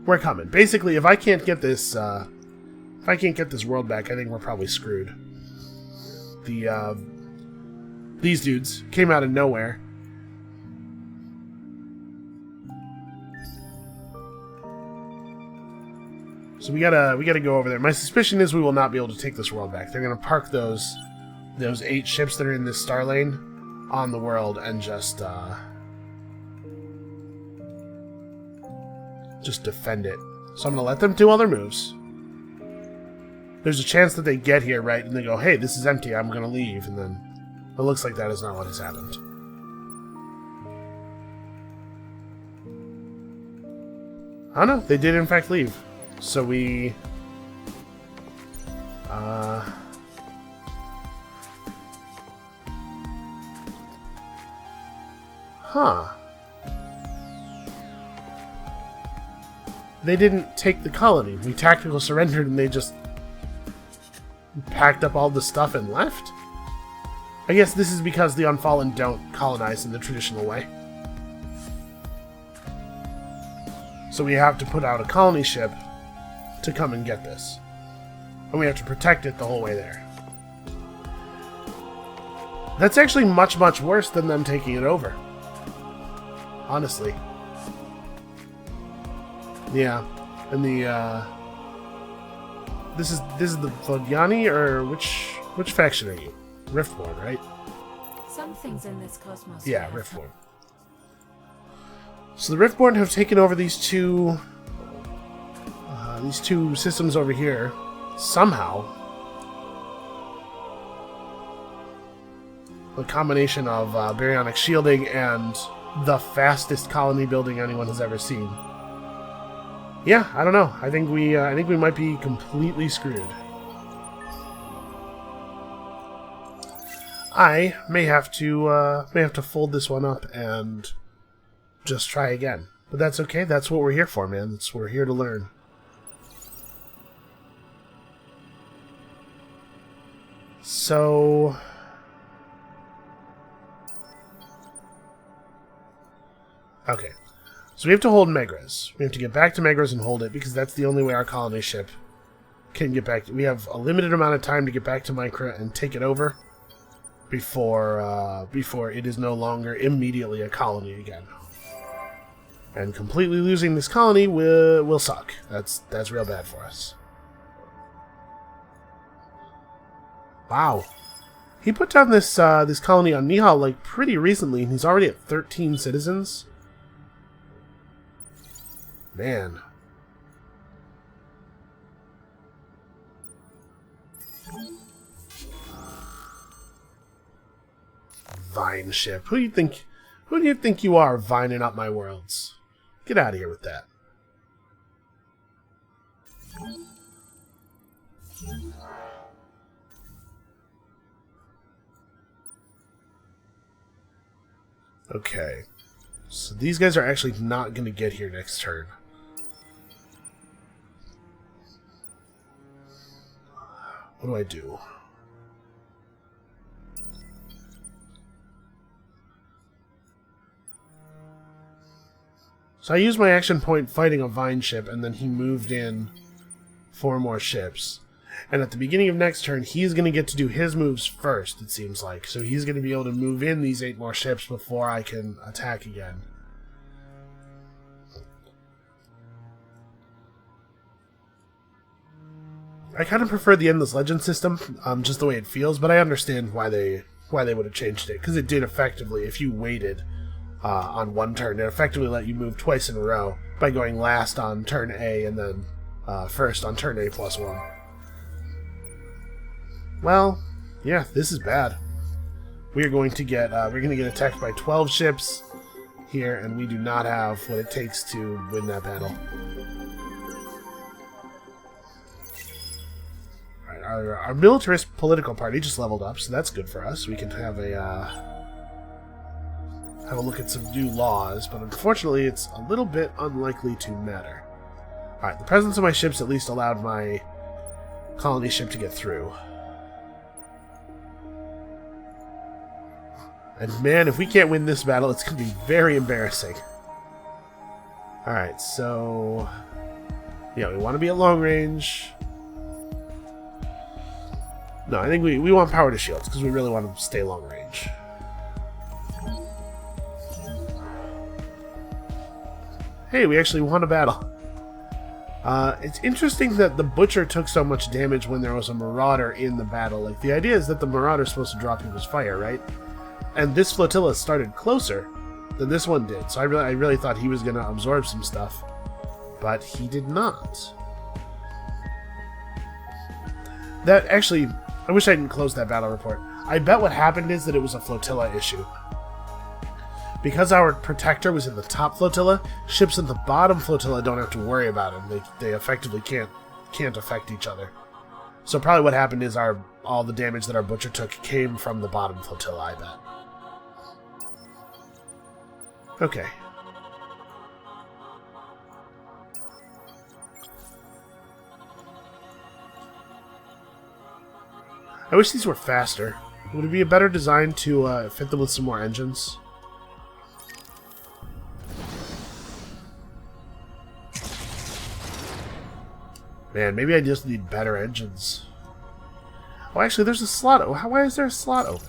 We're coming. Basically, if I can't get this, world back, I think we're probably screwed. These dudes came out of nowhere. So we gotta go over there. My suspicion is we will not be able to take this world back. They're gonna park those 8 ships that are in this Star Lane on the world and just defend it. So I'm gonna let them do all their moves. There's a chance that they get here, right, and they go, hey, this is empty, I'm gonna leave, and then it looks like that is not what has happened. Oh no, they did in fact leave. So we... Huh. they didn't take the colony. We tactical surrendered and they just packed up all the stuff and left? I guess this is because the Unfallen don't colonize in the traditional way. So we have to put out a colony ship to come and get this. And we have to protect it the whole way there. That's actually much, much worse than them taking it over. Honestly. Yeah. And the, This is the Vodiani, or which faction are you? Riftborn, right? Some things in this cosmos. Yeah, Riftborn. So the Riftborn have taken over these two systems over here somehow. A combination of baryonic shielding and the fastest colony building anyone has ever seen. Yeah, I don't know. I think we might be completely screwed. I may have to fold this one up and just try again. But that's okay. That's what we're here for, man. We're here to learn. So okay. So we have to hold Megras. We have to get back to Megras and hold it, because that's the only way our colony ship can get back. We have a limited amount of time to get back to Micra and take it over before it is no longer immediately a colony again. And completely losing this colony will suck. That's real bad for us. Wow. He put down this colony on Nihal like pretty recently, and he's already at 13 citizens. Man. Vine ship. Who do you think you are, vining up my worlds? Get out of here with that. Okay. So these guys are actually not going to get here next turn. What do I do? So I used my action point fighting a Vine ship, and then he moved in 4 more ships. And at the beginning of next turn, he's going to get to do his moves first, it seems like. So he's going to be able to move in these 8 more ships before I can attack again. I kind of prefer the Endless Legend system, just the way it feels, but I understand why they would have changed it. Because it did effectively, if you waited on one turn, it effectively let you move twice in a row by going last on turn A and then first on turn A plus 1. Well, yeah, this is bad. We're going to get attacked by 12 ships here, and we do not have what it takes to win that battle. Alright, our militarist political party just leveled up, so that's good for us. We can have a look at some new laws, but unfortunately it's a little bit unlikely to matter. Alright, the presence of my ships at least allowed my colony ship to get through. And man, if we can't win this battle, it's going to be very embarrassing. Alright, so yeah, we want to be at long range. No, I think we want power to shields, because we really want to stay long range. Hey, we actually won a battle. It's interesting that the Butcher took so much damage when there was a Marauder in the battle. Like, the idea is that the Marauder is supposed to drop people's fire, right? And this flotilla started closer than this one did, so I really thought he was going to absorb some stuff. But he did not. That actually, I wish I didn't close that battle report. I bet what happened is that it was a flotilla issue. Because our protector was in the top flotilla, ships in the bottom flotilla don't have to worry about him. They effectively can't affect each other. So probably what happened is all the damage that our Butcher took came from the bottom flotilla, I bet. Okay. I wish these were faster. Would it be a better design to fit them with some more engines? Man, maybe I just need better engines. Oh, actually, there's a slot. Why is there a slot open?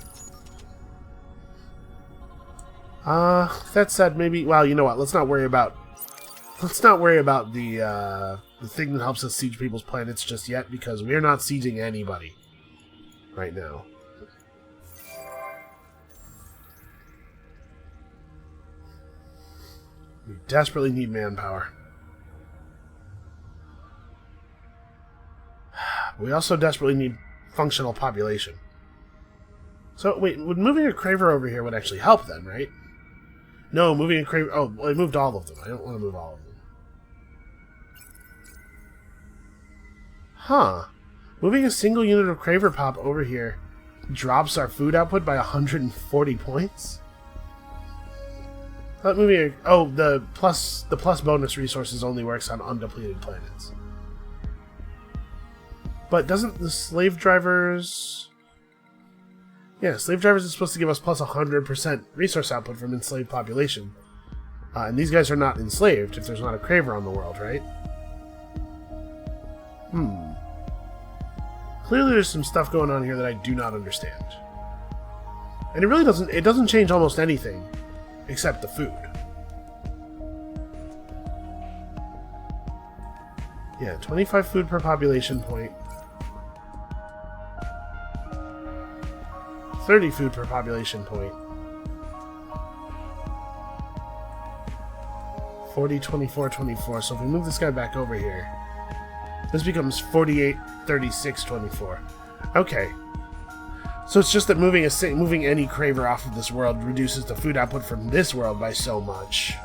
That said, maybe. Well, you know what? Let's not worry about the thing that helps us siege people's planets just yet, because we're not sieging anybody right now. We desperately need manpower. We also desperately need functional population. So, wait, would moving a Craver over here would actually help then, right? No, moving a Craver... Oh, well, I moved all of them. I don't want to move all of them. Huh. Moving a single unit of Craver Pop over here drops our food output by 140 points? Not moving a... Oh, the plus bonus resources only works on undepleted planets. But doesn't the slave drivers... Yeah, slave drivers is supposed to give us plus 100% resource output from enslaved population. And these guys are not enslaved if there's not a Craver on the world, right? Clearly there's some stuff going on here that I do not understand. And it doesn't change almost anything except the food. Yeah, 25 food per population point. 30 food per population point. 40, 24, 24. So if we move this guy back over here, this becomes 48, 36, 24. Okay. So it's just that moving any Craver off of this world reduces the food output from this world by so much.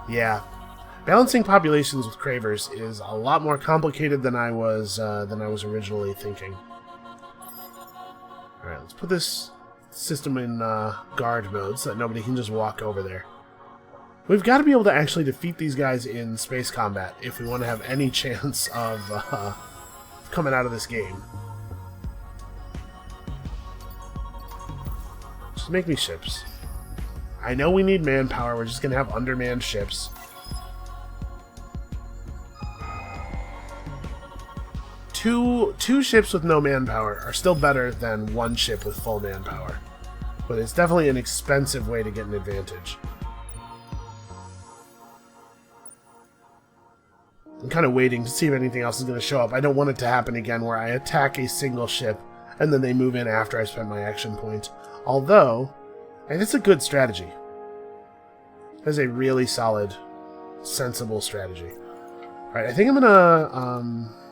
Yeah. Balancing populations with Cravers is a lot more complicated than I was originally thinking. Alright, let's put this system in guard mode so that nobody can just walk over there. We've got to be able to actually defeat these guys in space combat if we want to have any chance of coming out of this game. Just make me ships. I know we need manpower, we're just going to have undermanned ships. Two ships with no manpower are still better than one ship with full manpower. But it's definitely an expensive way to get an advantage. I'm kind of waiting to see if anything else is going to show up. I don't want it to happen again where I attack a single ship and then they move in after I spend my action point. Although, it's a good strategy. It's a really solid, sensible strategy. Alright, I think I'm going to...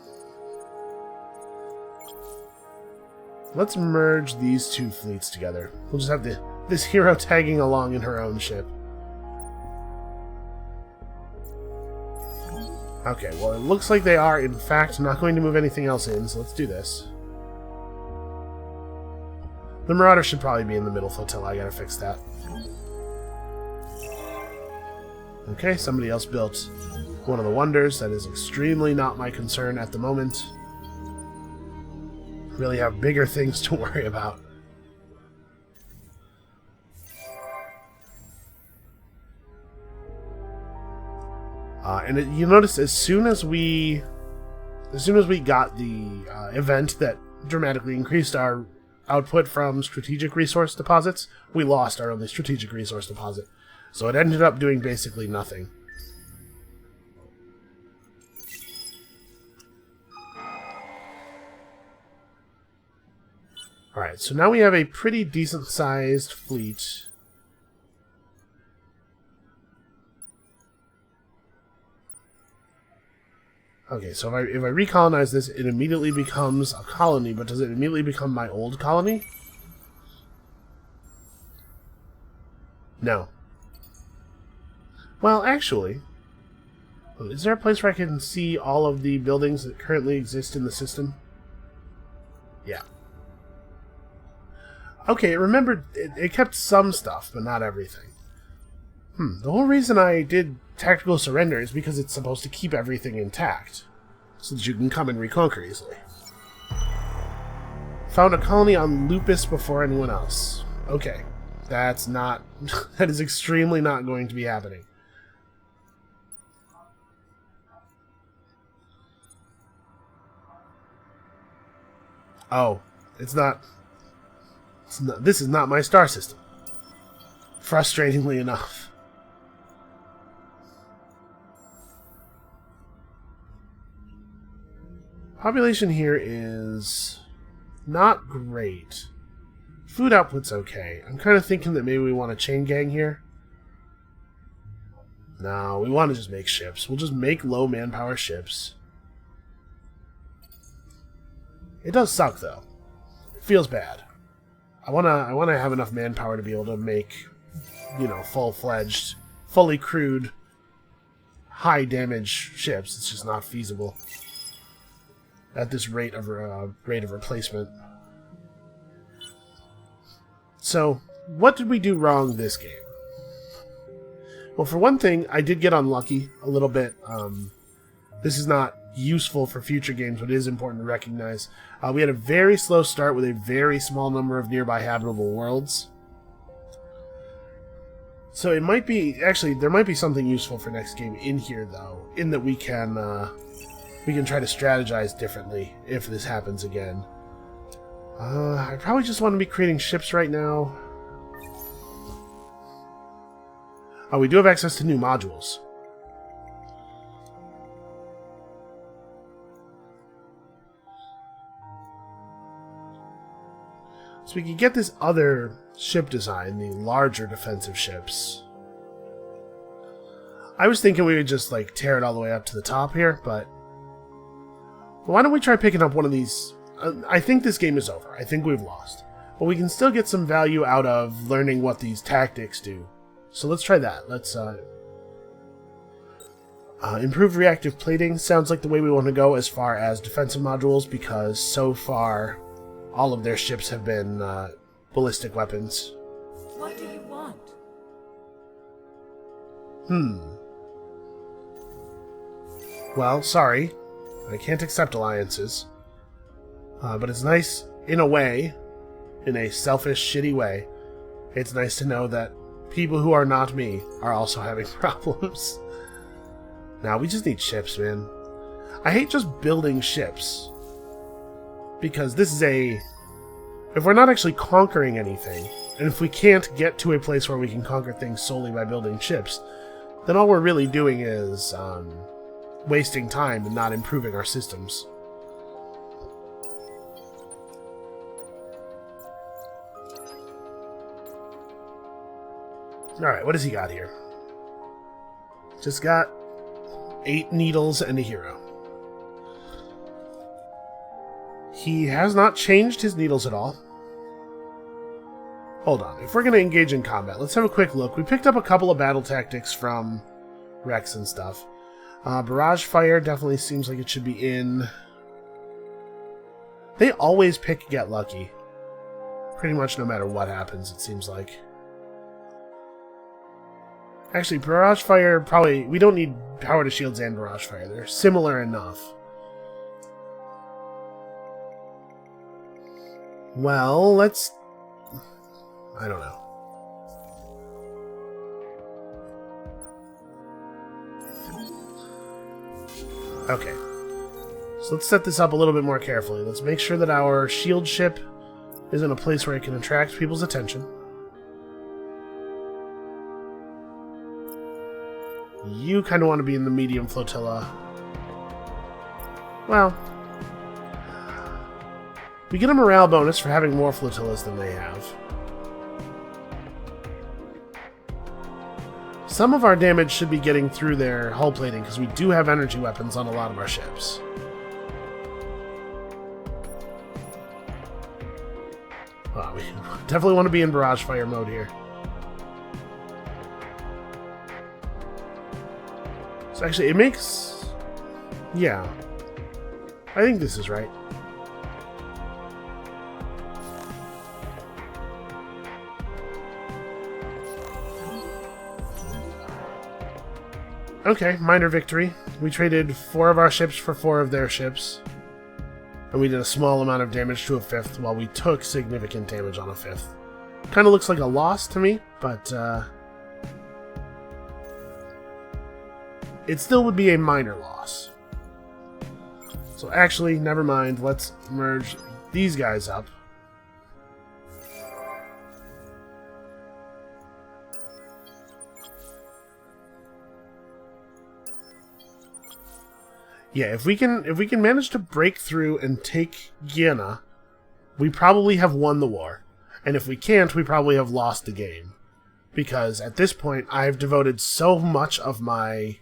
let's merge these two fleets together. We'll just have this hero tagging along in her own ship. Okay, well, it looks like they are, in fact, not going to move anything else in, so let's do this. The Marauder should probably be in the middle flotilla. I gotta fix that. Okay, somebody else built one of the Wonders. That is extremely not my concern at the moment. Really have bigger things to worry about. And you notice as soon as we got the event that dramatically increased our output from strategic resource deposits, we lost our only strategic resource deposit. So it ended up doing basically nothing. Alright, so now we have a pretty decent-sized fleet. Okay, so if I recolonize this, it immediately becomes a colony, but does it immediately become my old colony? No. Well, actually, is there a place where I can see all of the buildings that currently exist in the system? Yeah. Okay, it remembered, it kept some stuff, but not everything. The whole reason I did tactical surrender is because it's supposed to keep everything intact, so that you can come and reconquer easily. Found a colony on Lupus before anyone else. Okay. That's not... that is extremely not going to be happening. Oh. It's not... This is not my star system. Frustratingly enough. Population here is not great. Food output's okay. I'm kind of thinking that maybe we want a chain gang here. No, we want to just make ships. We'll just make low manpower ships. It does suck though. It feels bad. I wanna have enough manpower to be able to make, you know, full-fledged, fully crewed, high damage ships. It's just not feasible at this rate of replacement. So, what did we do wrong this game? Well, for one thing, I did get unlucky a little bit. This is not useful for future games, but it is important to recognize. We had a very slow start with a very small number of nearby habitable worlds. So it might be... Actually, there might be something useful for next game in here, though, in that we can try to strategize differently if this happens again. I probably just want to be creating ships right now. Oh, we do have access to new modules. So we can get this other ship design, the larger defensive ships. I was thinking we would just, like, tear it all the way up to the top here, but... Why don't we try picking up one of these... I think this game is over. I think we've lost. But we can still get some value out of learning what these tactics do. So let's try that. Let's, improve reactive plating sounds like the way we want to go as far as defensive modules, because so far all of their ships have been ballistic weapons. What do you want? Well, sorry. I can't accept alliances. But it's nice, in a way, in a selfish, shitty way, it's nice to know that people who are not me are also having problems. Now, we just need ships, man. I hate just building ships. Because this is a... If we're not actually conquering anything, and if we can't get to a place where we can conquer things solely by building ships, then all we're really doing is wasting time and not improving our systems. Alright, what does he got here? Just got 8 needles and a hero. He has not changed his needles at all. Hold on, if we're going to engage in combat, let's have a quick look. We picked up a couple of battle tactics from Rex and stuff. Barrage fire definitely seems like it should be in. They always pick Get Lucky. Pretty much no matter what happens, it seems like. Actually, Barrage Fire, probably... We don't need Power to Shields and Barrage Fire. They're similar enough. Well, let's... I don't know. Okay. So let's set this up a little bit more carefully. Let's make sure that our shield ship is in a place where it can attract people's attention. You kind of want to be in the medium flotilla. Well, we get a morale bonus for having more flotillas than they have. Some of our damage should be getting through their hull plating, because we do have energy weapons on a lot of our ships. Well, we definitely want to be in barrage fire mode here. So actually, it makes... Yeah. I think this is right. Okay, minor victory. We traded 4 of our ships for 4 of their ships. And we did a small amount of damage to a 5th while we took significant damage on a 5th. Kind of looks like a loss to me, but it still would be a minor loss. So actually, never mind. Let's merge these guys up. Yeah, if we can manage to break through and take Guyana, we probably have won the war. And if we can't, we probably have lost the game. Because at this point, I've devoted so much of my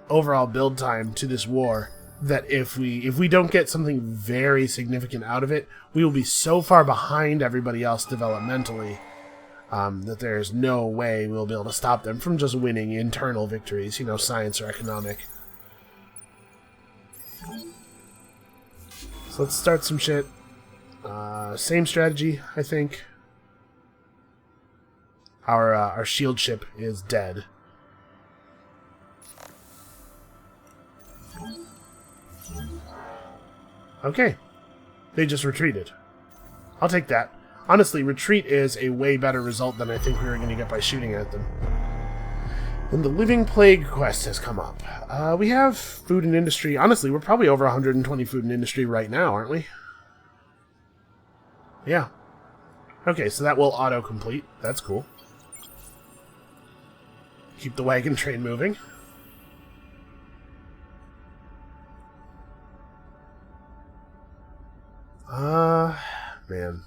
overall build time to this war that if we don't get something very significant out of it, we will be so far behind everybody else developmentally that there's no way we'll be able to stop them from just winning internal victories, you know, science or economic. So let's start some shit. Same strategy, I think. Our shield ship is dead. Okay. They just retreated. I'll take that. Honestly, retreat is a way better result than I think we were going to get by shooting at them. And the Living Plague quest has come up. We have food and industry. Honestly, we're probably over 120 food and industry right now, aren't we? Yeah. Okay, so that will auto-complete. That's cool. Keep the wagon train moving. Man.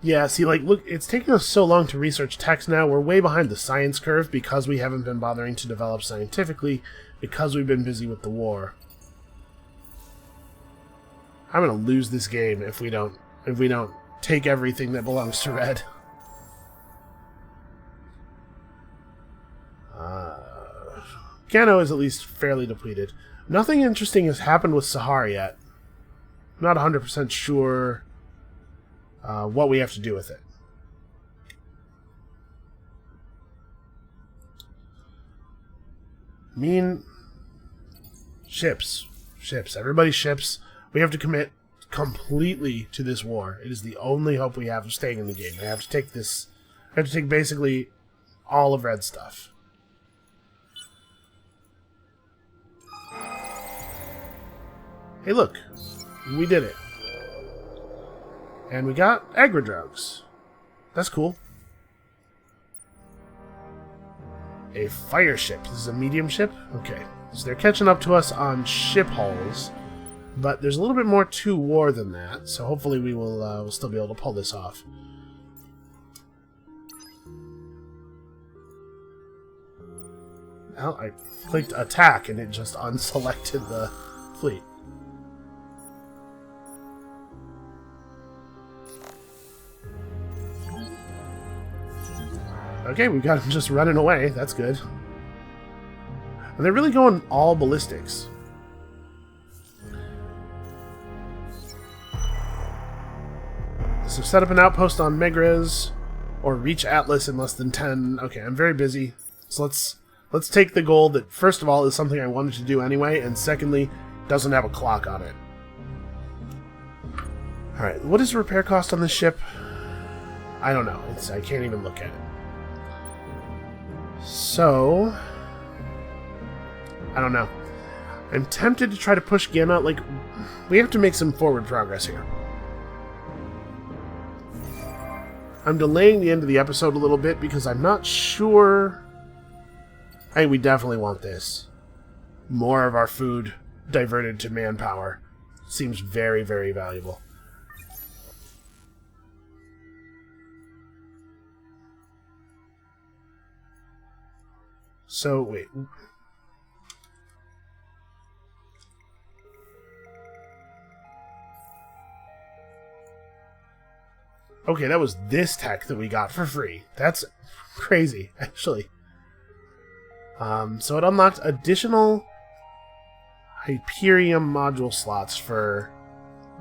Yeah, see, like, look, it's taking us so long to research text now. We're way behind the science curve because we haven't been bothering to develop scientifically because we've been busy with the war. I'm gonna lose this game if we don't take everything that belongs to Red. Gano is at least fairly depleted. Nothing interesting has happened with Sahara yet. I'm not 100% sure what we have to do with it. I mean, ships. Everybody ships. We have to commit completely to this war. It is the only hope we have of staying in the game. I have to take this. I have to take basically all of Red's stuff. Hey, look. We did it. And we got agri-drugs. That's cool. A fire ship. This is a medium ship? Okay. So they're catching up to us on ship hulls. But there's a little bit more to war than that. So hopefully we will we'll still be able to pull this off. Well, I clicked attack and it just unselected the fleet. Okay, we've got them just running away. That's good. And they're really going all ballistics. So set up an outpost on Megrez, or reach Atlas in less than 10. Okay, I'm very busy. So let's take the goal that, first of all, is something I wanted to do anyway, and secondly, doesn't have a clock on it. Alright, what is the repair cost on this ship? I don't know. I can't even look at it. So, I don't know. I'm tempted to try to push Guyana. Like, we have to make some forward progress here. I'm delaying the end of the episode a little bit because I'm not sure. Hey, we definitely want this. More of our food diverted to manpower. Seems very, very valuable. So, wait. Okay, that was this tech that we got for free. That's crazy, actually. So it unlocked additional Hyperium module slots for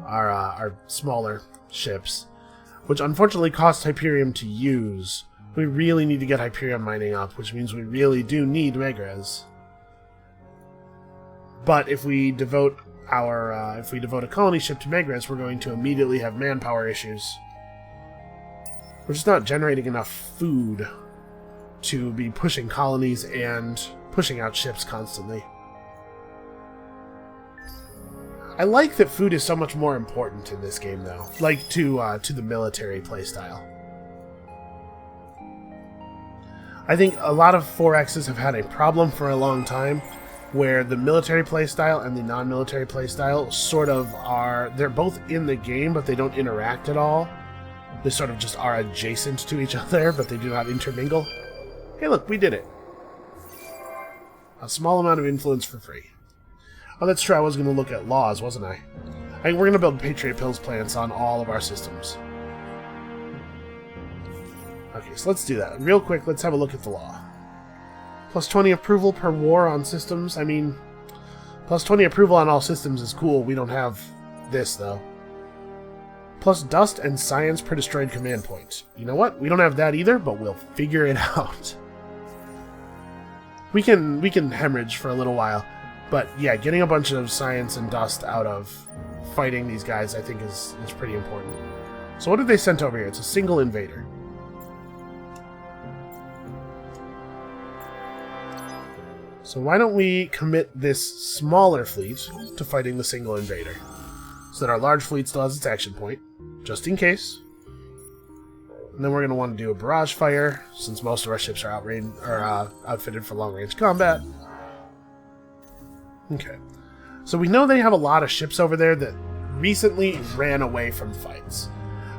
our smaller ships, which unfortunately cost Hyperium to use, We really need to get Hyperion mining up, which means we really do need Megres. But if we devote a colony ship to Megres, we're going to immediately have manpower issues. We're just not generating enough food to be pushing colonies and pushing out ships constantly. I like that food is so much more important in this game, though. Like to the military playstyle. I think a lot of 4Xs have had a problem for a long time, where the military playstyle and the non-military playstyle sort of are... They're both in the game, but they don't interact at all. They sort of just are adjacent to each other, but they do not intermingle. Hey look, we did it. A small amount of influence for free. Oh, that's true, I was going to look at laws, wasn't I? We're going to build Patriot Pills plants on all of our systems. Okay, so let's do that. Real quick, let's have a look at the law. Plus 20 approval per war on systems. I mean, plus 20 approval on all systems is cool. We don't have this, though. Plus dust and science per destroyed command point. You know what? We don't have that either, but we'll figure it out. We can hemorrhage for a little while. But yeah, getting a bunch of science and dust out of fighting these guys, I think, is pretty important. So what have they sent over here? It's a single invader. So why don't we commit this smaller fleet to fighting the single invader? So that our large fleet still has its action point, just in case. And then we're going to want to do a barrage fire, since most of our ships are outfitted for long-range combat. Okay. So we know they have a lot of ships over there that recently ran away from fights.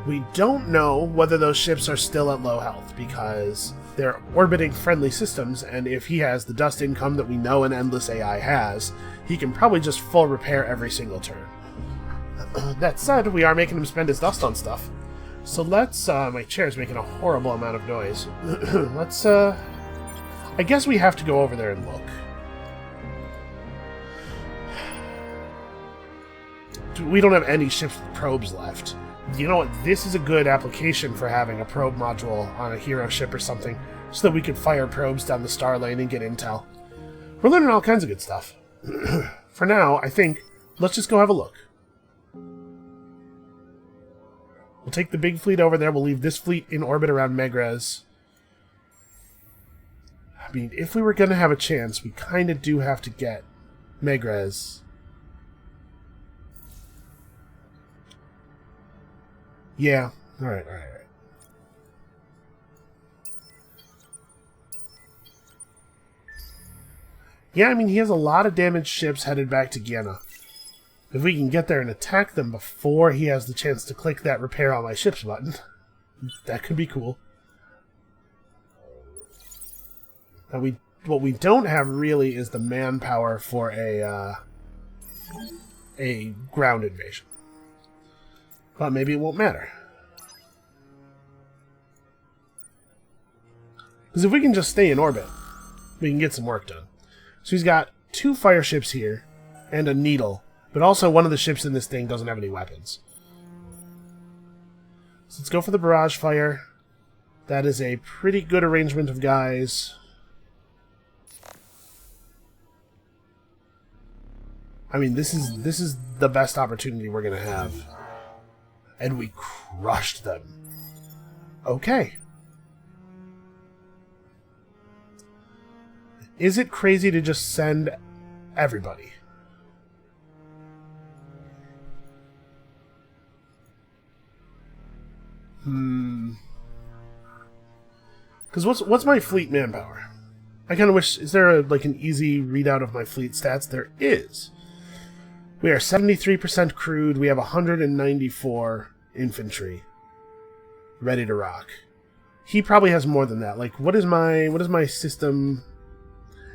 We don't know whether those ships are still at low health, because they're orbiting friendly systems, and if he has the dust income that we know an Endless AI has, he can probably just full repair every single turn. That said, we are making him spend his dust on stuff. So let's, my chair's making a horrible amount of noise. Let's, I guess we have to go over there and look. We don't have any ships with probes left. You know what? This is a good application for having a probe module on a hero ship or something, so that we could fire probes down the star lane and get intel. We're learning all kinds of good stuff. For now, I think, let's just go have a look. We'll take the big fleet over there. We'll leave this fleet in orbit around Megres. I mean, if we were going to have a chance, we kind of do have to get Megres. Yeah. Alright. Yeah, I mean, he has a lot of damaged ships headed back to Guyana. If we can get there and attack them before he has the chance to click that repair all my ships button, that could be cool. Now, what we don't have really is the manpower for a ground invasion. But maybe it won't matter. Because if we can just stay in orbit, we can get some work done. So he's got 2 fire ships here, and a needle. But also one of the ships in this thing doesn't have any weapons. So let's go for the barrage fire. That is a pretty good arrangement of guys. I mean, this is the best opportunity we're going to have. And we crushed them. Okay. Is it crazy to just send everybody? Because what's my fleet manpower? I kind of wish... Is there like an easy readout of my fleet stats? There is. We are 73% crewed. We have 194 infantry ready to rock. He probably has more than that. Like, what is my system?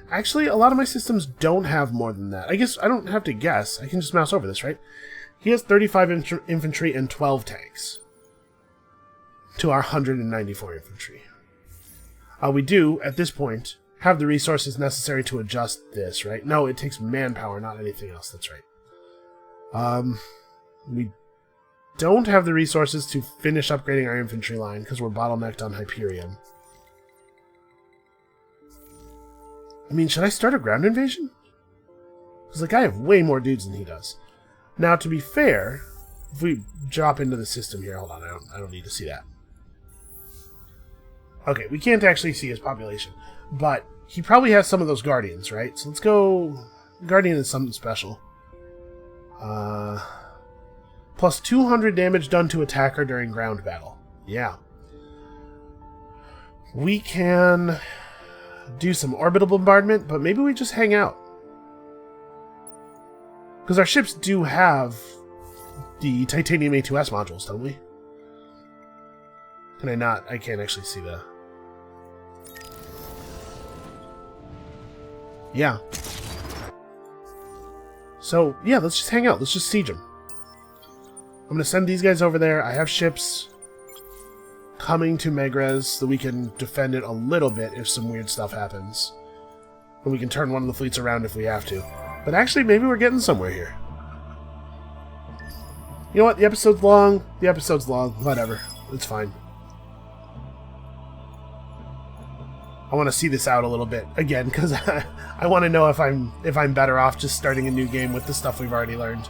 Actually, a lot of my systems don't have more than that. I guess I don't have to guess. I can just mouse over this, right? He has 35 infantry and 12 tanks to our 194 infantry. We do, at this point, have the resources necessary to adjust this, right? No, it takes manpower, not anything else. That's right. We don't have the resources to finish upgrading our infantry line because we're bottlenecked on Hyperion. I mean, should I start a ground invasion? Because, like, I have way more dudes than he does. Now, to be fair, if we drop into the system here... Hold on, I don't need to see that. Okay, we can't actually see his population. But he probably has some of those Guardians, right? So let's go... Guardian is something special. Plus 200 damage done to attacker during ground battle. Yeah. We can do some orbital bombardment, but maybe we just hang out. Because our ships do have the titanium A2S modules, don't we? Can I not? I can't actually see the... Yeah. So, yeah, let's just hang out. Let's just siege them. I'm going to send these guys over there. I have ships coming to Megrez so we can defend it a little bit if some weird stuff happens. And we can turn one of the fleets around if we have to. But actually, maybe we're getting somewhere here. You know what? The episode's long. The episode's long. Whatever. It's fine. I want to see this out a little bit again because I want to know if I'm better off just starting a new game with the stuff we've already learned.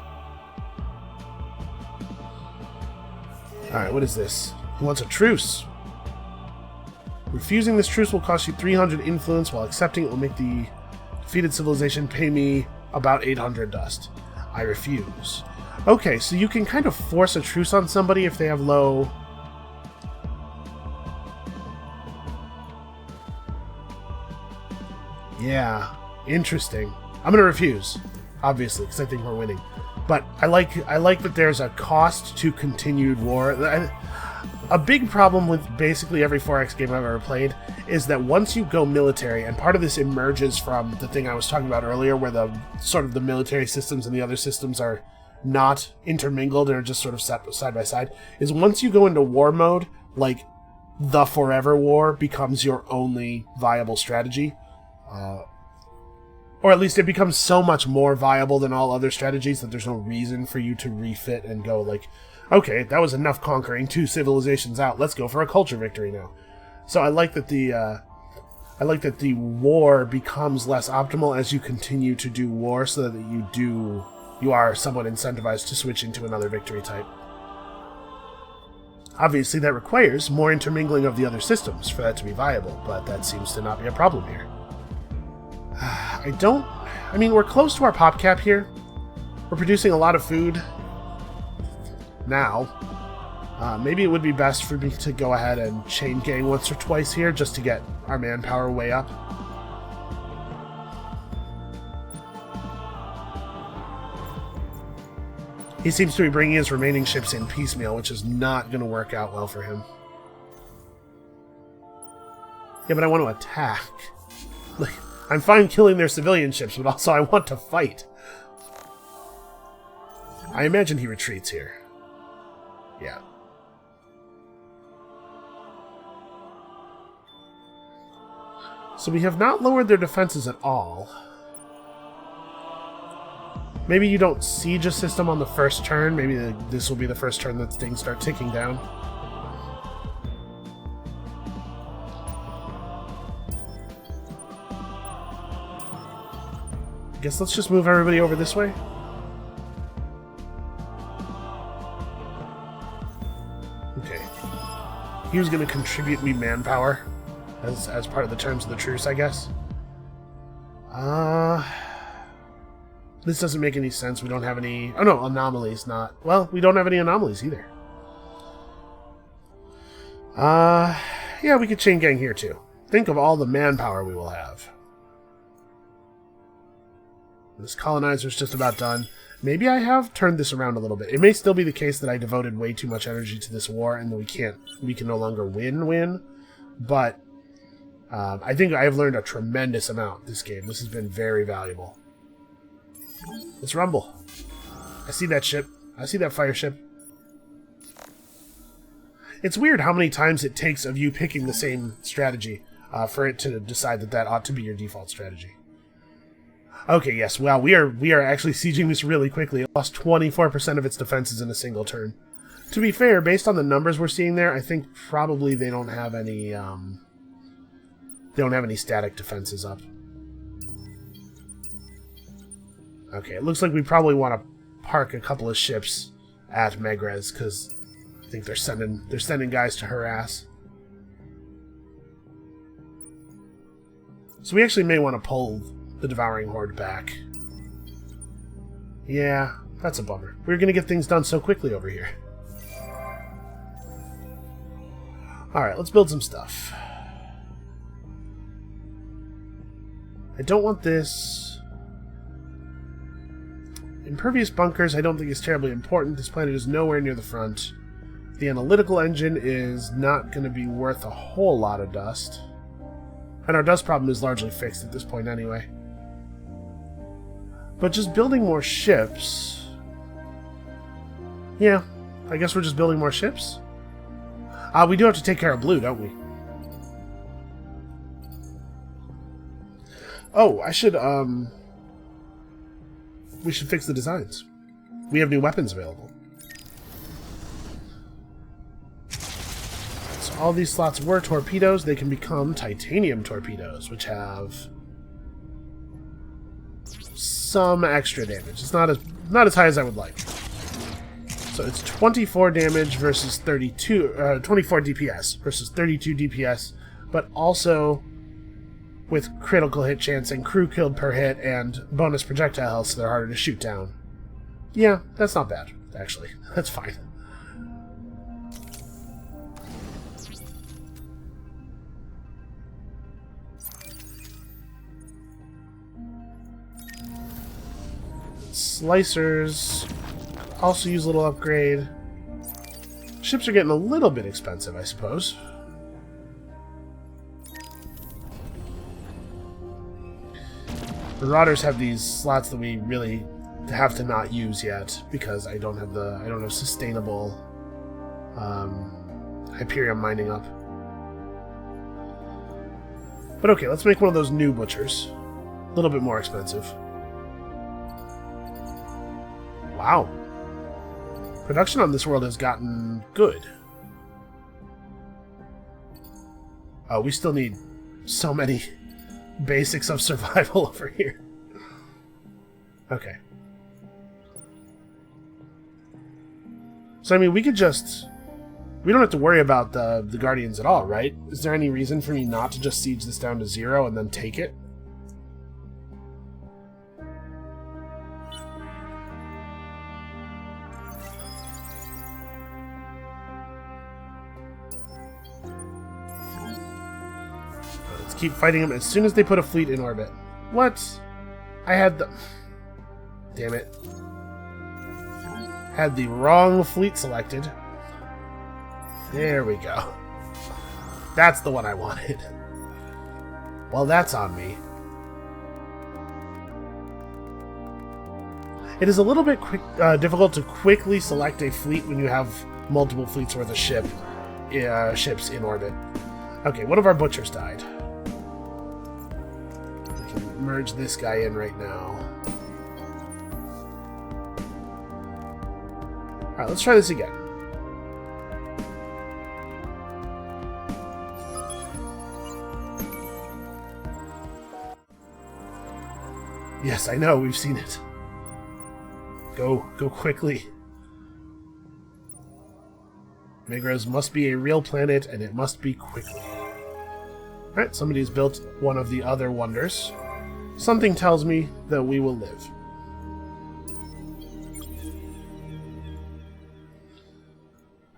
All right, what is this? He wants a truce. Refusing this truce will cost you 300 influence, while accepting it will make the defeated civilization pay me about 800 dust. I refuse. Okay, so you can kind of force a truce on somebody if they have low... Yeah, interesting. I'm going to refuse, obviously, because I think we're winning. But I like that there's a cost to continued war. A big problem with basically every 4X game I've ever played is that once you go military, and part of this emerges from the thing I was talking about earlier, where the sort of the military systems and the other systems are not intermingled and are just sort of set side by side, is once you go into war mode, like, the forever war becomes your only viable strategy. Or at least it becomes so much more viable than all other strategies that there's no reason for you to refit and go like, okay, that was enough conquering 2 civilizations out. Let's go for a culture victory now. So I like that the war becomes less optimal as you continue to do war, so that you are somewhat incentivized to switch into another victory type. Obviously, that requires more intermingling of the other systems for that to be viable, but that seems to not be a problem here. I mean, we're close to our pop cap here. We're producing a lot of food now. Maybe it would be best for me to go ahead and chain gang once or twice here just to get our manpower way up. He seems to be bringing his remaining ships in piecemeal, which is not going to work out well for him. Yeah, but I want to attack. Like, I'm fine killing their civilian ships, but also I want to fight. I imagine he retreats here. Yeah. So we have not lowered their defenses at all. Maybe you don't siege a system on the first turn. Maybe this will be the first turn that things start ticking down. Guess let's just move everybody over this way. Okay. He was going to contribute me manpower as part of the terms of the truce, I guess. This doesn't make any sense. We don't have any... Oh no, anomalies not... Well, we don't have any anomalies either. Yeah, we could chain gang here too. Think of all the manpower we will have. This colonizer's just about done. Maybe I have turned this around a little bit. It may still be the case that I devoted way too much energy to this war and that we can no longer win. But I think I have learned a tremendous amount this game. This has been very valuable. Let's rumble. I see that ship. I see that fire ship. It's weird how many times it takes of you picking the same strategy for it to decide that that ought to be your default strategy. Okay, yes. Wow, we are actually sieging this really quickly. It lost 24% of its defenses in a single turn. To be fair, based on the numbers we're seeing there, I think probably they don't have any static defenses up. Okay, it looks like we probably want to park a couple of ships at Megrez, because I think they're sending guys to harass. So we actually may want to pull the Devouring Horde back. Yeah, that's a bummer. We were going to get things done so quickly over here. Alright, let's build some stuff. I don't want this. Impervious bunkers I don't think is terribly important. This planet is nowhere near the front. The analytical engine is not going to be worth a whole lot of dust. And our dust problem is largely fixed at this point anyway. But just building more ships... Yeah, I guess we're just building more ships? We do have to take care of Blue, don't we? Oh, I should, we should fix the designs. We have new weapons available. So all these slots were torpedoes. They can become titanium torpedoes, which have some extra damage. It's not as high as I would like. So it's 24 damage versus 24 DPS versus 32 DPS, but also with critical hit chance and crew killed per hit and bonus projectile health, so they're harder to shoot down. Yeah, that's not bad, actually. That's fine. Slicers also use a little upgrade. Ships are getting a little bit expensive, I suppose. Marauders have these slots that we really have to not use yet because I don't have sustainable Hyperion mining up. But okay, let's make one of those new butchers. A little bit more expensive. Wow. Production on this world has gotten good. Oh, we still need so many basics of survival over here. Okay. So, I mean, we don't have to worry about the Guardians at all, right? Is there any reason for me not to just siege this down to 0 and then take it? Let's keep fighting them as soon as they put a fleet in orbit. What? I had the... Damn it. Had the wrong fleet selected. There we go. That's the one I wanted. Well, that's on me. It is a little bit difficult to quickly select a fleet when you have multiple fleets worth of ships in orbit. Okay, one of our butchers died. We can merge this guy in right now. Alright, let's try this again. Yes, I know, we've seen it. Go quickly. Megrez must be a real planet, and it must be quickly. Alright, somebody's built one of the other wonders. Something tells me that we will live.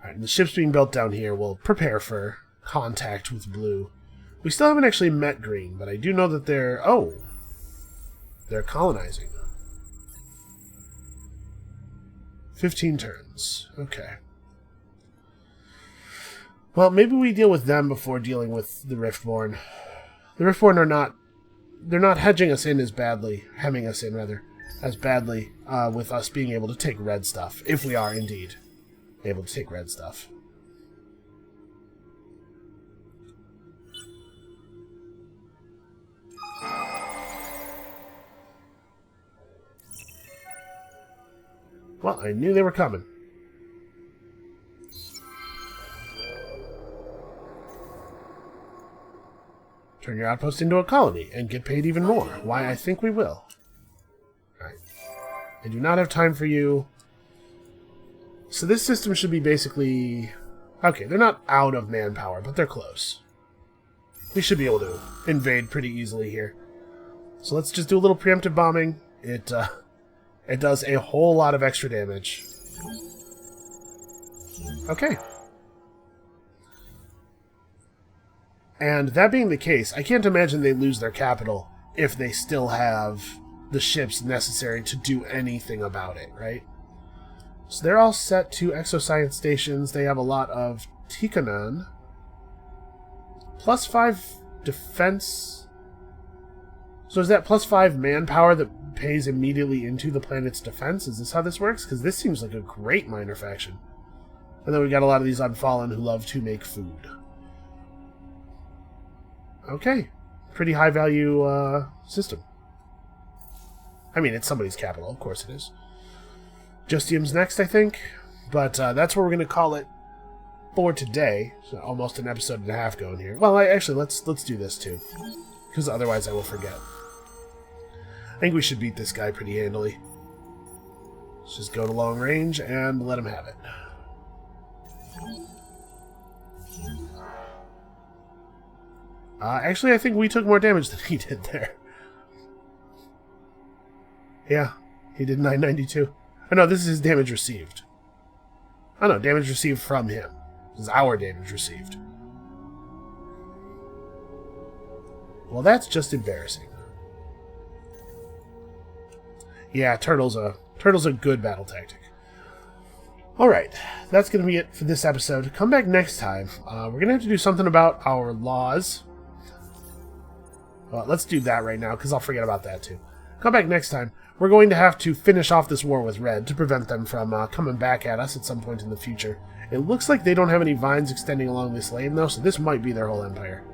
Alright, the ships being built down here will prepare for contact with Blue. We still haven't actually met Green, but I do know that they're... Oh! They're colonizing. 15 turns. Okay. Well, maybe we deal with them before dealing with the Riftborn. The Riftborn are not... They're not hedging us in as badly. Hemming us in, rather. As badly with us being able to take red stuff. If we are, indeed, able to take red stuff. Well, I knew they were coming. Turn your outpost into a colony and get paid even more. Why, I think we will. Alright. I do not have time for you. So this system should be basically... Okay, they're not out of manpower, but they're close. We should be able to invade pretty easily here. So let's just do a little preemptive bombing. It does a whole lot of extra damage. Okay. And that being the case, I can't imagine they lose their capital if they still have the ships necessary to do anything about it, right? So they're all set to exoscience stations. They have a lot of Tikanon. +5 defense. So is that +5 manpower that pays immediately into the planet's defense? Is this how this works? Because this seems like a great minor faction. And then we got a lot of these Unfallen who love to make food. Okay. Pretty high value system. I mean, it's somebody's capital. Of course it is. Justium's next, I think. But that's what we're going to call it for today. So almost an episode and a half going here. Well, actually, let's do this too. Because otherwise I will forget. I think we should beat this guy pretty handily. Let's just go to long range and let him have it. Actually, I think we took more damage than he did there. Yeah, he did 992. Oh no, this is his damage received. Oh no, damage received from him. This is our damage received. Well, that's just embarrassing. Yeah, Turtle's a good battle tactic. Alright, that's going to be it for this episode. Come back next time. We're going to have to do something about our laws. Well, let's do that right now, because I'll forget about that too. Come back next time. We're going to have to finish off this war with Red to prevent them from coming back at us at some point in the future. It looks like they don't have any vines extending along this lane, though, so this might be their whole empire.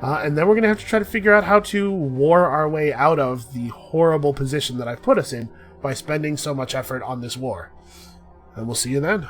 And then we're going to have to try to figure out how to war our way out of the horrible position that I've put us in by spending so much effort on this war. And we'll see you then.